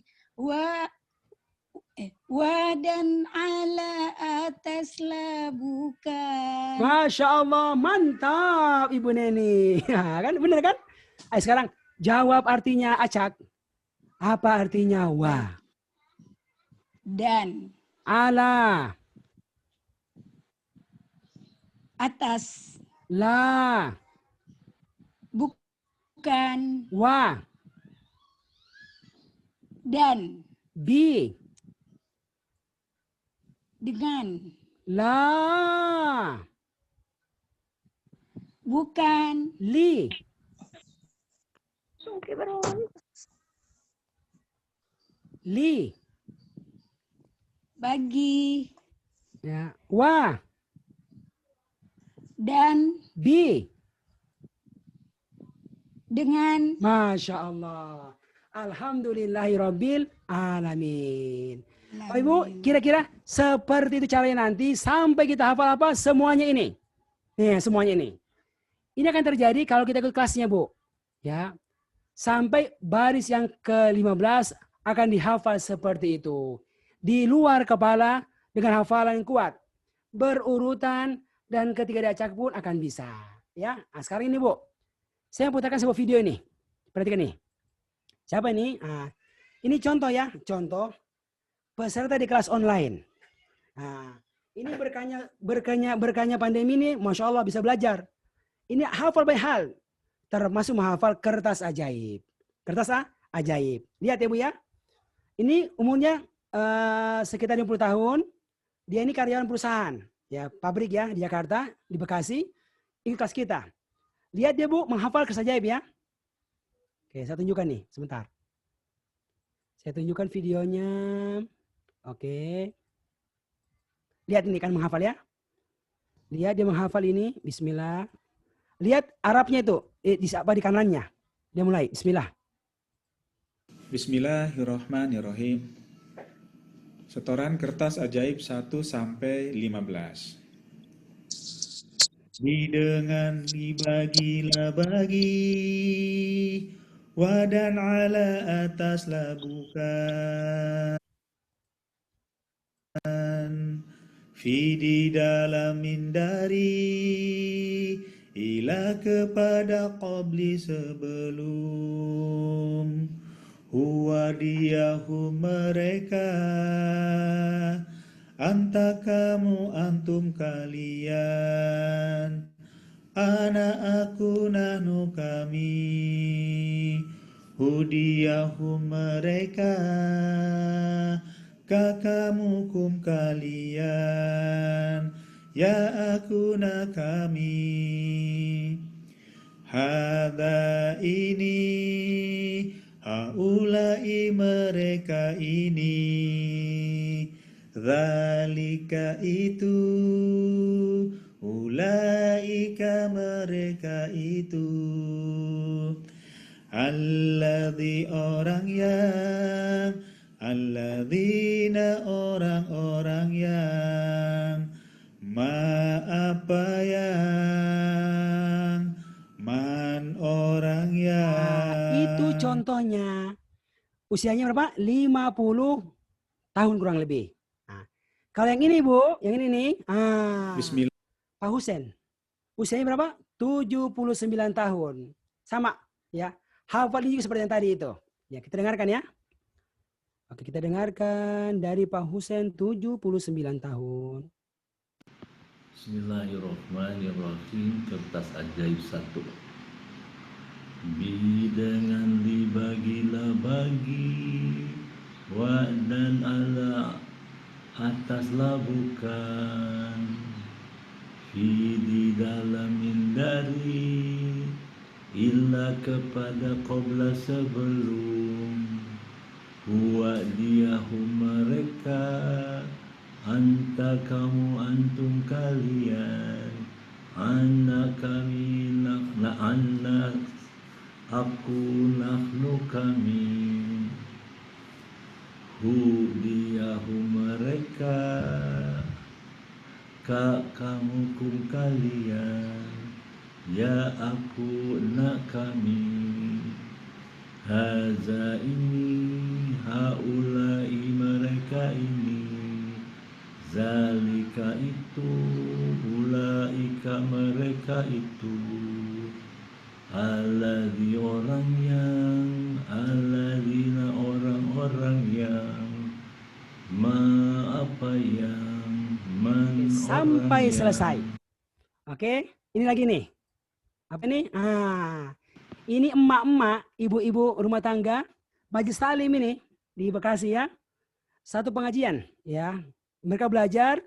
Wa dan ala ataslah bukan. Masya Allah, mantap Ibu Neni. Ya, kan bener kan? Ayo sekarang jawab artinya acak. Apa artinya wa? Dan. Ala. Atas. La. Bukan. Wa. Dan. Bi. Dengan. La. Bukan. Li. Li. Bagi. Ya. Wa. Dan. Bi. Dengan. Masya Allah. Alhamdulillahirabbil alamin. Oh, Ibu, kira-kira seperti itu caranya nanti sampai kita hafal apa? Semuanya ini. Nih, semuanya ini. Ini akan terjadi kalau kita ikut kelasnya, Bu. Ya. Sampai baris yang ke-15 akan dihafal seperti itu. Di luar kepala dengan hafalan yang kuat. Berurutan dan ketika diacak pun akan bisa. Ya. Nah, sekarang ini, Bu. Saya putarkan sebuah video ini. Perhatikan nih. Siapa ini? Nah, ini contoh ya, contoh peserta di kelas online. Nah, ini berkahnya pandemi ini, Masya Allah bisa belajar. Ini hafal banyak hal, termasuk menghafal kertas ajaib. Kertas ajaib. Lihat ya Bu ya. Ini umurnya sekitar 50 tahun. Dia ini karyawan perusahaan. ya pabrik ya di Jakarta, di Bekasi, ikut kelas kita. Lihat dia Bu menghafal kelas ajaib ya. Oke, saya tunjukkan nih sebentar. Saya tunjukkan videonya. Oke. Lihat ini kan menghafal ya. Lihat dia menghafal ini. Bismillah. Lihat Arabnya itu di kanannya. Dia mulai. Bismillah. Bismillahirrahmanirrahim. Setoran kertas ajaib 1 sampai 15. Dengan dibagilah bagi, wadan ala ataslah bukan, fi di dalamin dari, ila kepada qabli sebelum, huwa diyahu mereka, anta kamu antum kalian, ana aku nahnu kami, hudiyahu mereka, kakamu kum kalian, ya aku na kami, hada ini, haulai mereka ini, zalika itu, ulaika mereka itu, alladzi orang yang, alladzina orang-orang yang, ma apa yang, man orang yang. Itu contohnya. Usianya berapa? 50 tahun kurang lebih. Nah, kalau yang ini Bu, yang ini nih, Bismillah. Pak Husen. Usianya berapa? 79 tahun. Sama ya. Hafal juga seperti yang tadi itu. Ya, kita dengarkan ya. Oke, kita dengarkan dari Pak Husen 79 tahun. Bismillahirrahmanirrahim. Kertas ajaib 1. Dengan dibagilah bagi, wa dan ala ataslah bukan, di dalamin dari, illa kepada qabla sebelum, huwa diyahu mereka, anta kamu antum kalian, anak kami anak aku nahnu kami, hu diyahu mereka, kamu kum kalian, ya aku nak kami, haza ini, haulai mereka ini, zalika itu, ulaika mereka itu, alladzi orang yang, alladzina orang-orang yang, ma apa yang, man sampai orang selesai. yang. Oke, ini lagi nih. Apa nih? Ini emak-emak, ibu-ibu rumah tangga, Majelis Talim ini di Bekasi ya. Satu pengajian ya. Mereka belajar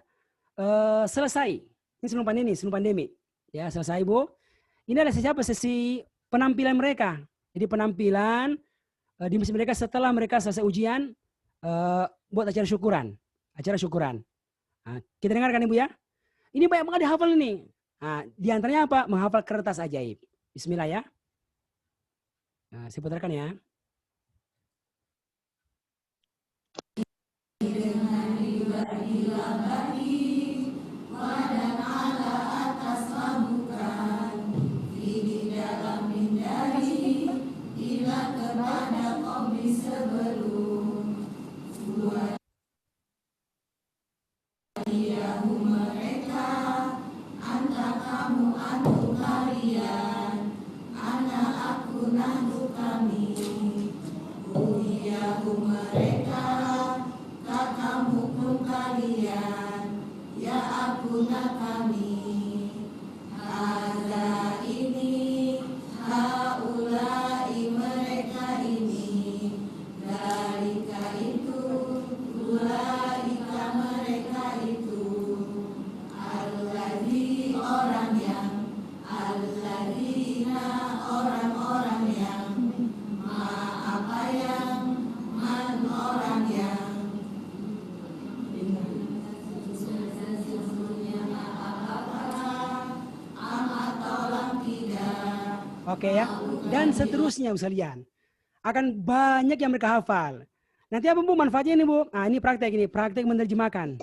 selesai. Ini sebelum pandemi. Ya, selesai Bu. Ini adalah sesi penampilan mereka. Jadi penampilan di masjid mereka setelah mereka selesai ujian buat acara syukuran. Nah, kita dengarkan Ibu ya. Ini banyak banget dihafal ini. Nah, di antaranya apa? Menghafal kertas ajaib. Bismillah ya. Nah, saya putarkan ya. Oke ya. Dan seterusnya Bu sekalian. Akan banyak yang mereka hafal. Nanti apa Bu manfaatnya ini Bu? Nah ini praktek menerjemahkan.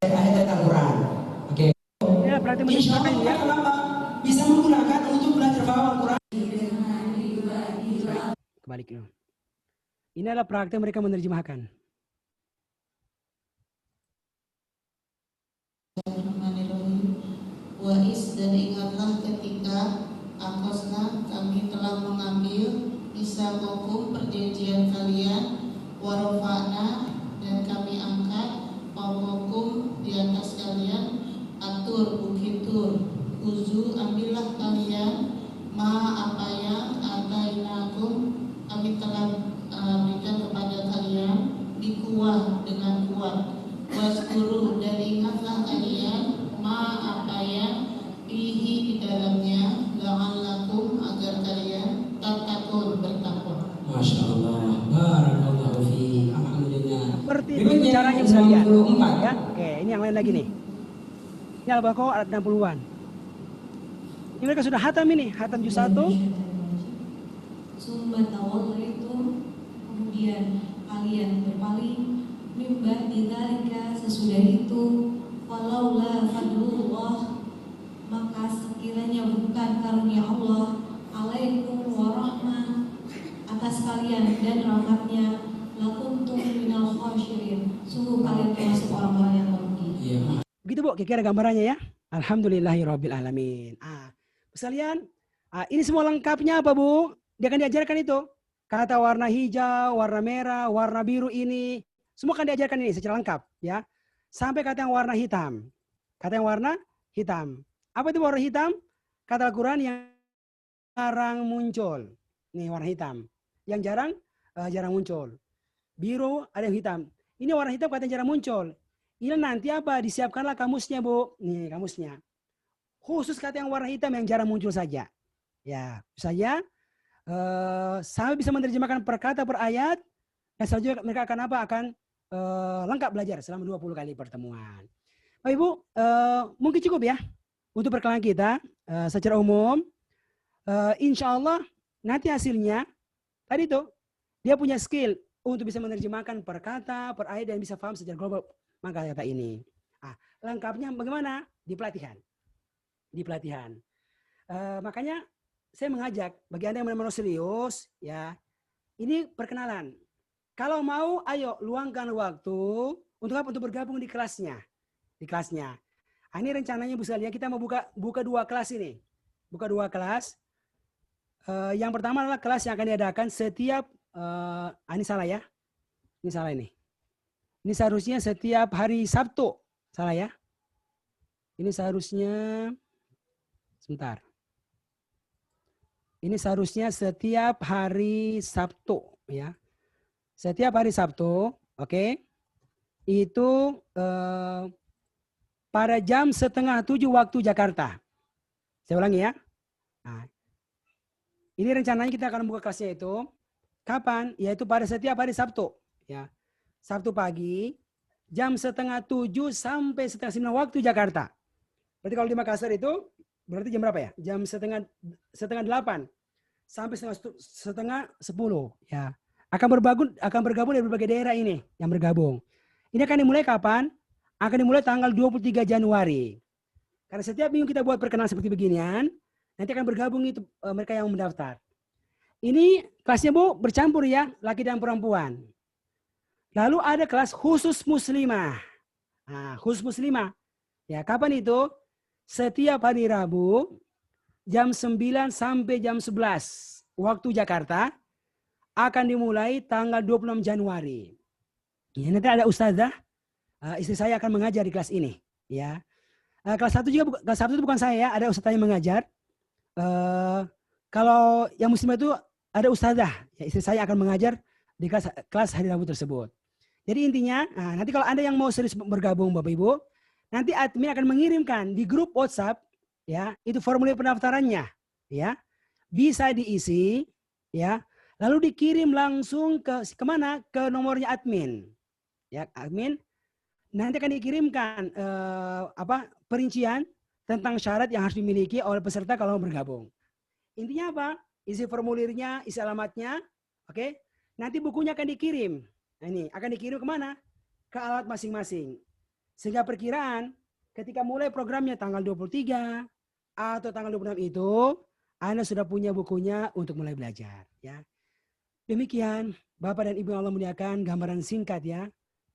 Ayat Al-Quran. Oke. Ya, praktek menerjemahkan ya. Bisa menggunakan untuk belajar paham Al-Quran. Kembali ke. Ini adalah praktek mereka menerjemahkan. Wa'is dan ingatlah ketika akosna kami telah mengambil misaqakum perjanjian kalian, warofa'na dan kami angkat fawqakum di atas kalian, atur bukit tur, uzu ambillah kalian ma apa yang atainakum kami telah berikan kepada kalian bikuwah dengan kuat, waskuru dan ingatlah kalian ma apa yang fihi di dalamnya la'allakum agar kalian tattaqun bertakwa. Masya Allah, barakallahu fi. Alhamdulillah. Seperti itu caranya sekalian. Ya, oke, ini yang lain lagi nih. Ini Al-Baqarah ayat 60-an. Ini mereka sudah hatam ini, hatam juz 1. Summa tawallaitum, kemudian kalian berpaling, mimba dzalika sesudah itu, walaula fadlullah, maka sekiranya bukan karunia Allah alaikum warahmah atas kalian dan rahmatnya, lakuntum minal khasyirin, sungguh kalian termasuk orang-orang yang merugi. Begitu Bu, kira-kira gambarannya ya. Alhamdulillahirabbil alamin. Sekalian, ini semua lengkapnya apa Bu? Dia akan diajarkan itu. Kata warna hijau, warna merah, warna biru ini. Semua akan diajarkan ini secara lengkap. Ya. Sampai kata yang warna hitam. Kata yang warna hitam. Apa itu warna hitam? Kata Al-Quran yang jarang muncul. Nih warna hitam. Yang jarang muncul. Biru ada yang hitam. Ini warna hitam kata yang jarang muncul. Ini nanti apa? Disiapkanlah kamusnya Bu. Nih kamusnya. Khusus kata yang warna hitam yang jarang muncul saja. Ya, saya sampai bisa menerjemahkan per kata per ayat. Dan selanjutnya mereka akan apa? Akan lengkap belajar selama 20 kali pertemuan. Bapak Ibu, mungkin cukup ya untuk perkenalan kita secara umum. Insya Allah nanti hasilnya tadi tuh dia punya skill untuk bisa menerjemahkan per kata, per ayat dan bisa paham secara global kata ini. Lengkapnya bagaimana? Di pelatihan. Di pelatihan. Makanya saya mengajak bagi Anda yang benar-benar serius ya, ini perkenalan. Kalau mau, ayo luangkan waktu untuk apa? Untuk bergabung di kelasnya. Di kelasnya. Ini rencananya Bu sekalian kita mau buka 2 kelas ini. Buka 2 kelas. Yang pertama adalah kelas yang akan diadakan setiap ini salah ya. Ini salah ini. Ini seharusnya setiap hari Sabtu. Salah ya. Ini seharusnya sebentar. Ini seharusnya setiap hari Sabtu ya. Setiap hari Sabtu, oke. Itu pada jam 6:30 waktu Jakarta. Saya ulangi ya. Nah, ini rencananya kita akan buka kelasnya itu kapan? Yaitu pada setiap hari Sabtu ya. Sabtu pagi jam 6:30 sampai 6:30 waktu Jakarta. Berarti kalau di Makassar itu berarti jam berapa ya? Jam setengah 8 sampai setengah 10 ya. Akan bergabung dari berbagai daerah ini yang bergabung. Ini akan dimulai kapan? Akan dimulai tanggal 23 Januari. Karena setiap minggu kita buat perkenalan seperti beginian, nanti akan bergabung itu mereka yang mendaftar. Ini kelasnya Bu bercampur ya, laki dan perempuan. Lalu ada kelas khusus muslimah. Nah, khusus muslimah. Ya, kapan itu? Setiap hari Rabu jam 9 sampai jam 11 waktu Jakarta akan dimulai tanggal 26 Januari. Ya, nanti ada ustazah, istri saya akan mengajar di kelas ini. Ya, kelas 1 juga kelas 1 itu bukan saya ya, ada ustazah yang mengajar. Kalau yang muslimah itu ada ustazah, ya, istri saya akan mengajar di kelas hari Rabu tersebut. Jadi intinya, nanti kalau Anda yang mau serius bergabung Bapak Ibu, nanti admin akan mengirimkan di grup WhatsApp ya, itu formulir pendaftarannya ya. Bisa diisi ya, lalu dikirim langsung ke mana? Ke nomornya admin. Ya, admin nanti akan dikirimkan perincian tentang syarat yang harus dimiliki oleh peserta kalau mau bergabung. Intinya apa? Isi formulirnya, isi alamatnya, oke? Nanti bukunya akan dikirim. Nah, ini akan dikirim kemana? Ke alat masing-masing. Sehingga perkiraan ketika mulai programnya tanggal 23 atau tanggal 26 itu, Anda sudah punya bukunya untuk mulai belajar. Ya. Demikian, Bapak dan Ibu yang Allah muliakan, gambaran singkat ya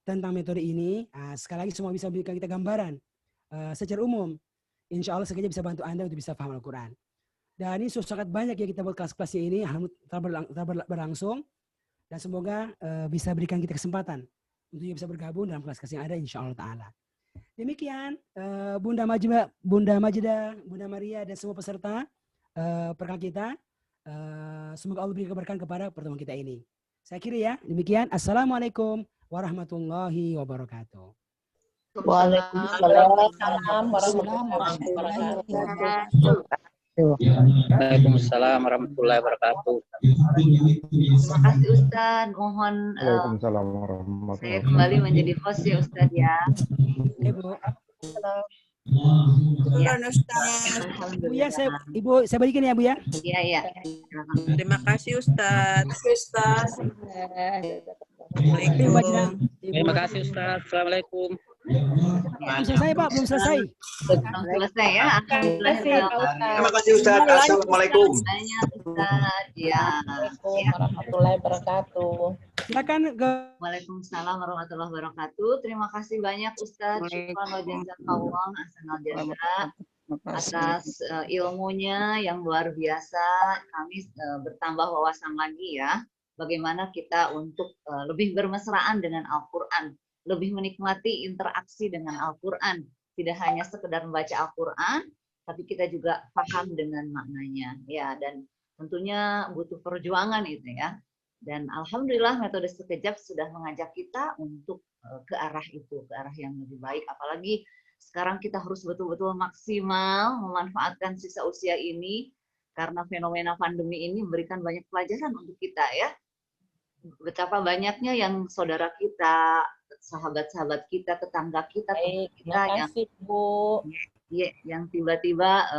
tentang metode ini. Sekali lagi semua bisa berikan kita gambaran secara umum. Insya Allah sekejap bisa bantu Anda untuk bisa paham Al-Quran. Dan ini sangat banyak ya kita buat kelas-kelasnya ini, alhamdulillah berlangsung. Dan semoga bisa berikan kita kesempatan untuk bisa bergabung dalam kelas-kelas yang ada insya Allah Ta'ala. Demikian Bunda Majida, Bunda Maria dan semua peserta perkara kita. Semoga Allah beri keberkahan kepada pertemuan kita ini. Saya kira ya, demikian. Assalamualaikum warahmatullahi wabarakatuh. Waalaikumsalam warahmatullahi wabarakatuh. Waalaikumsalam warahmatullahi wabarakatuh. Terima kasih Ustaz. Mohon Waalaikumsalam warahmatullahi saya kembali menjadi host ya Ustaz ya. Ibu. Ya, Bu ya, Ibu saya balikin ya Bu ya. Iya ya. Terima kasih Ustaz. Terima kasih Ustaz. Assalamualaikum. Belum selesai Pak, belum selesai. Belum selesai ya. Terima kasih Ustaz. Assalamualaikum. Ustaz. Ya. Warahmatullahi wabarakatuh. Silakan ke. Waalaikumsalam warahmatullahi wabarakatuh. Terima kasih banyak Ustaz. Syukran wa jazakallah ahsanal jazaa atas ilmunya yang luar biasa. Kami bertambah wawasan lagi ya. Bagaimana kita untuk lebih bermesraan dengan Al-Quran. Lebih menikmati interaksi dengan Al-Quran. Tidak hanya sekedar membaca Al-Quran, tapi kita juga paham dengan maknanya. Ya, dan tentunya butuh perjuangan itu ya. Dan alhamdulillah metode sekejap sudah mengajak kita untuk ke arah itu, ke arah yang lebih baik. Apalagi sekarang kita harus betul-betul maksimal memanfaatkan sisa usia ini, karena fenomena pandemi ini memberikan banyak pelajaran untuk kita ya. Betapa banyaknya yang saudara kita, sahabat-sahabat kita, tetangga kita, yang Bu. Yang tiba-tiba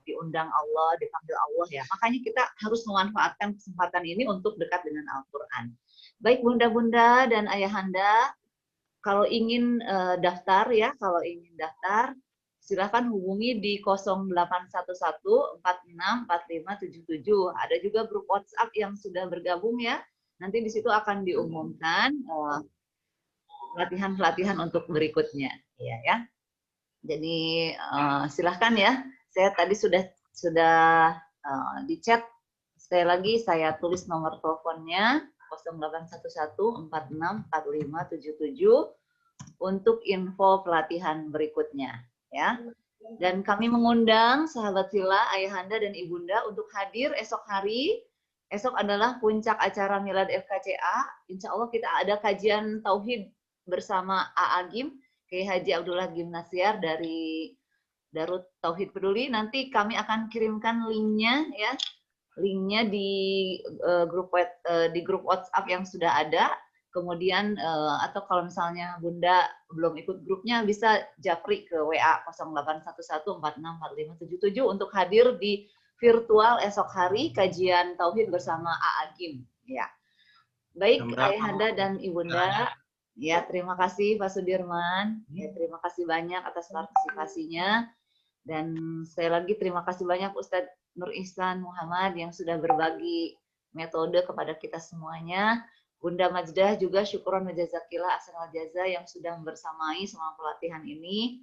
diundang Allah, dipanggil Allah ya. Makanya kita harus memanfaatkan kesempatan ini untuk dekat dengan Al-Quran. Baik bunda-bunda dan ayahanda, kalau ingin daftar ya, silakan hubungi di 0811 464577. Ada juga grup WhatsApp yang sudah bergabung ya. Nanti di situ akan diumumkan pelatihan-pelatihan untuk berikutnya, ya. Jadi silahkan ya. Saya tadi sudah di chat. Sekali lagi saya tulis nomor teleponnya 0811464577 untuk info pelatihan berikutnya, ya. Dan kami mengundang sahabat Sila, ayahanda dan ibunda untuk hadir esok hari. Esok adalah puncak acara Milad FKCA. Insya Allah kita ada kajian Tauhid bersama A.A.Gim, Kiai Haji Abdullah Gimnasiar dari Darut Tauhid Peduli. Nanti kami akan kirimkan linknya ya, linknya di grup WhatsApp yang sudah ada. Kemudian atau kalau misalnya Bunda belum ikut grupnya bisa japri ke WA 0811464577 untuk hadir di virtual esok hari kajian Tauhid bersama A.A.Gim ya. Baik ayahanda dan ibunda. Ya, terima kasih Pak Sudirman. Ya, terima kasih banyak atas partisipasinya. Dan sekali lagi terima kasih banyak Ustadz Nur Ihsan Muhammad yang sudah berbagi metode kepada kita semuanya. Bunda Majdah juga syukuran wa jazakillah ahsanal jaza yang sudah bersamai selama pelatihan ini.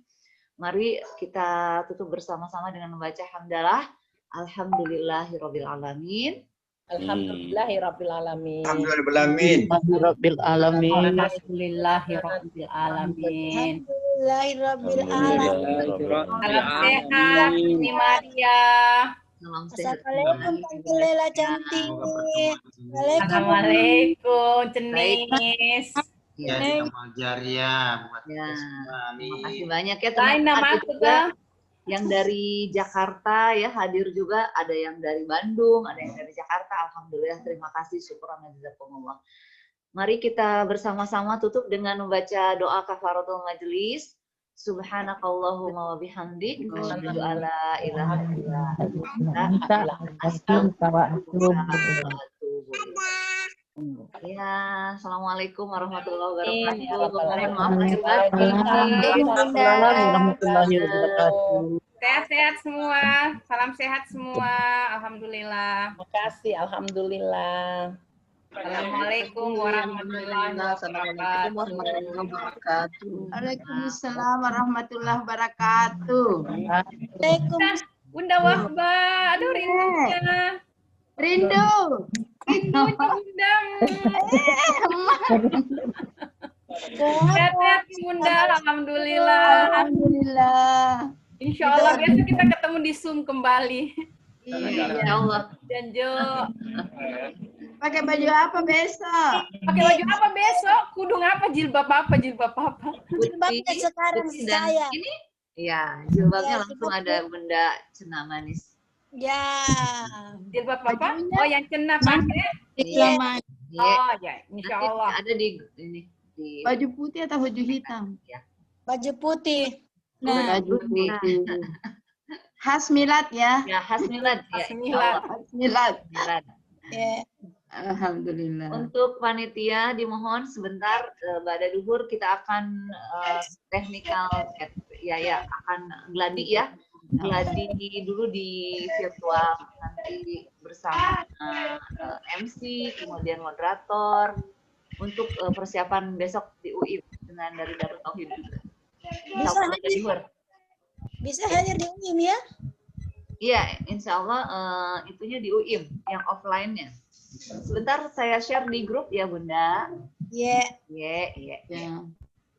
Mari kita tutup bersama-sama dengan membaca hamdalah. Alhamdulillahirabbil alamin. Alhamdulillahirabbil alamin. Alhamdulillahirabbil alamin. Alhamdulillahirabbil alamin. Alhamdulillahirabbil alamin. Salam sehat, Bunda Maria. Assalamualaikum Tante Lela cantik. Assalamualaikum Cenis. Ya, amal jariah buat kita semua. Terima kasih banyak ya teman-teman juga yang dari Jakarta ya hadir juga, ada yang dari Bandung, ada yang dari Jakarta. Alhamdulillah, terima kasih, syukur jazakumullah. Mari kita bersama-sama tutup dengan membaca doa kafaratul majelis. Subhanakallahumma wa bihamdik, asyhadu an la ilaha illa anta, astaghfiruka wa atubu ilaik. Ya, assalamualaikum warahmatullahi wabarakatuh. Mohon maaf lahir batin. Sehat-sehat semua. Salam sehat semua. Alhamdulillah. Terima kasih. Alhamdulillah. Assalamualaikum warahmatullahi wabarakatuh. Waalaikumsalam warahmatullahi wabarakatuh. Bunda Wahba, aduh rindunya. Rindu. Rindunya Bunda. Sehat-sehat Bunda, alhamdulillah. Alhamdulillah. Insya Allah besok kita ketemu di Zoom kembali. Insya Allah. Janjo. Pakai baju apa besok? Pakai baju apa besok? Kudung apa? Jilbab apa? Jilbab apa? Jilbabnya sekarang saya. Ini ya, jilbabnya langsung ada benda cena manis. Ya. Jilbab apa? Oh, yang cena pakai? Iya. Oh, ya, insya Nanti Allah. ada di ini di Baju putih atau baju hitam? Baju putih. Nah, Baju putih. Khas milad ya. Ya, khas milad. Khas milad. Khas milad. Milad. Ya. Alhamdulillah. Untuk panitia dimohon sebentar pada duhur kita akan technical akan gladi ya. Gladi dulu di virtual, nanti bersama MC, kemudian moderator untuk persiapan besok di UIM dengan dari Darut Tauhid juga. Bisa hadir di UIM ya? Iya, insya Allah itunya di UIM yang offline-nya. Sebentar saya share di grup ya Bunda. Iya. Iya.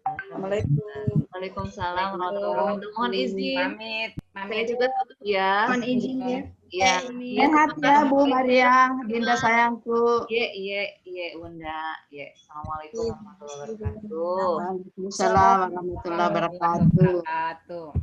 Assalamualaikum. Waalaikumsalam warahmatullahi wabarakatuh. Mohon izin. Pamit. Saya juga tutup ya. Mohon izin ya. Iya. Sehat ya Bu Maria, Dinda sayangku. Iya Bunda. Iya. Assalamualaikum warahmatullahi wabarakatuh. Waalaikumsalam warahmatullahi wabarakatuh.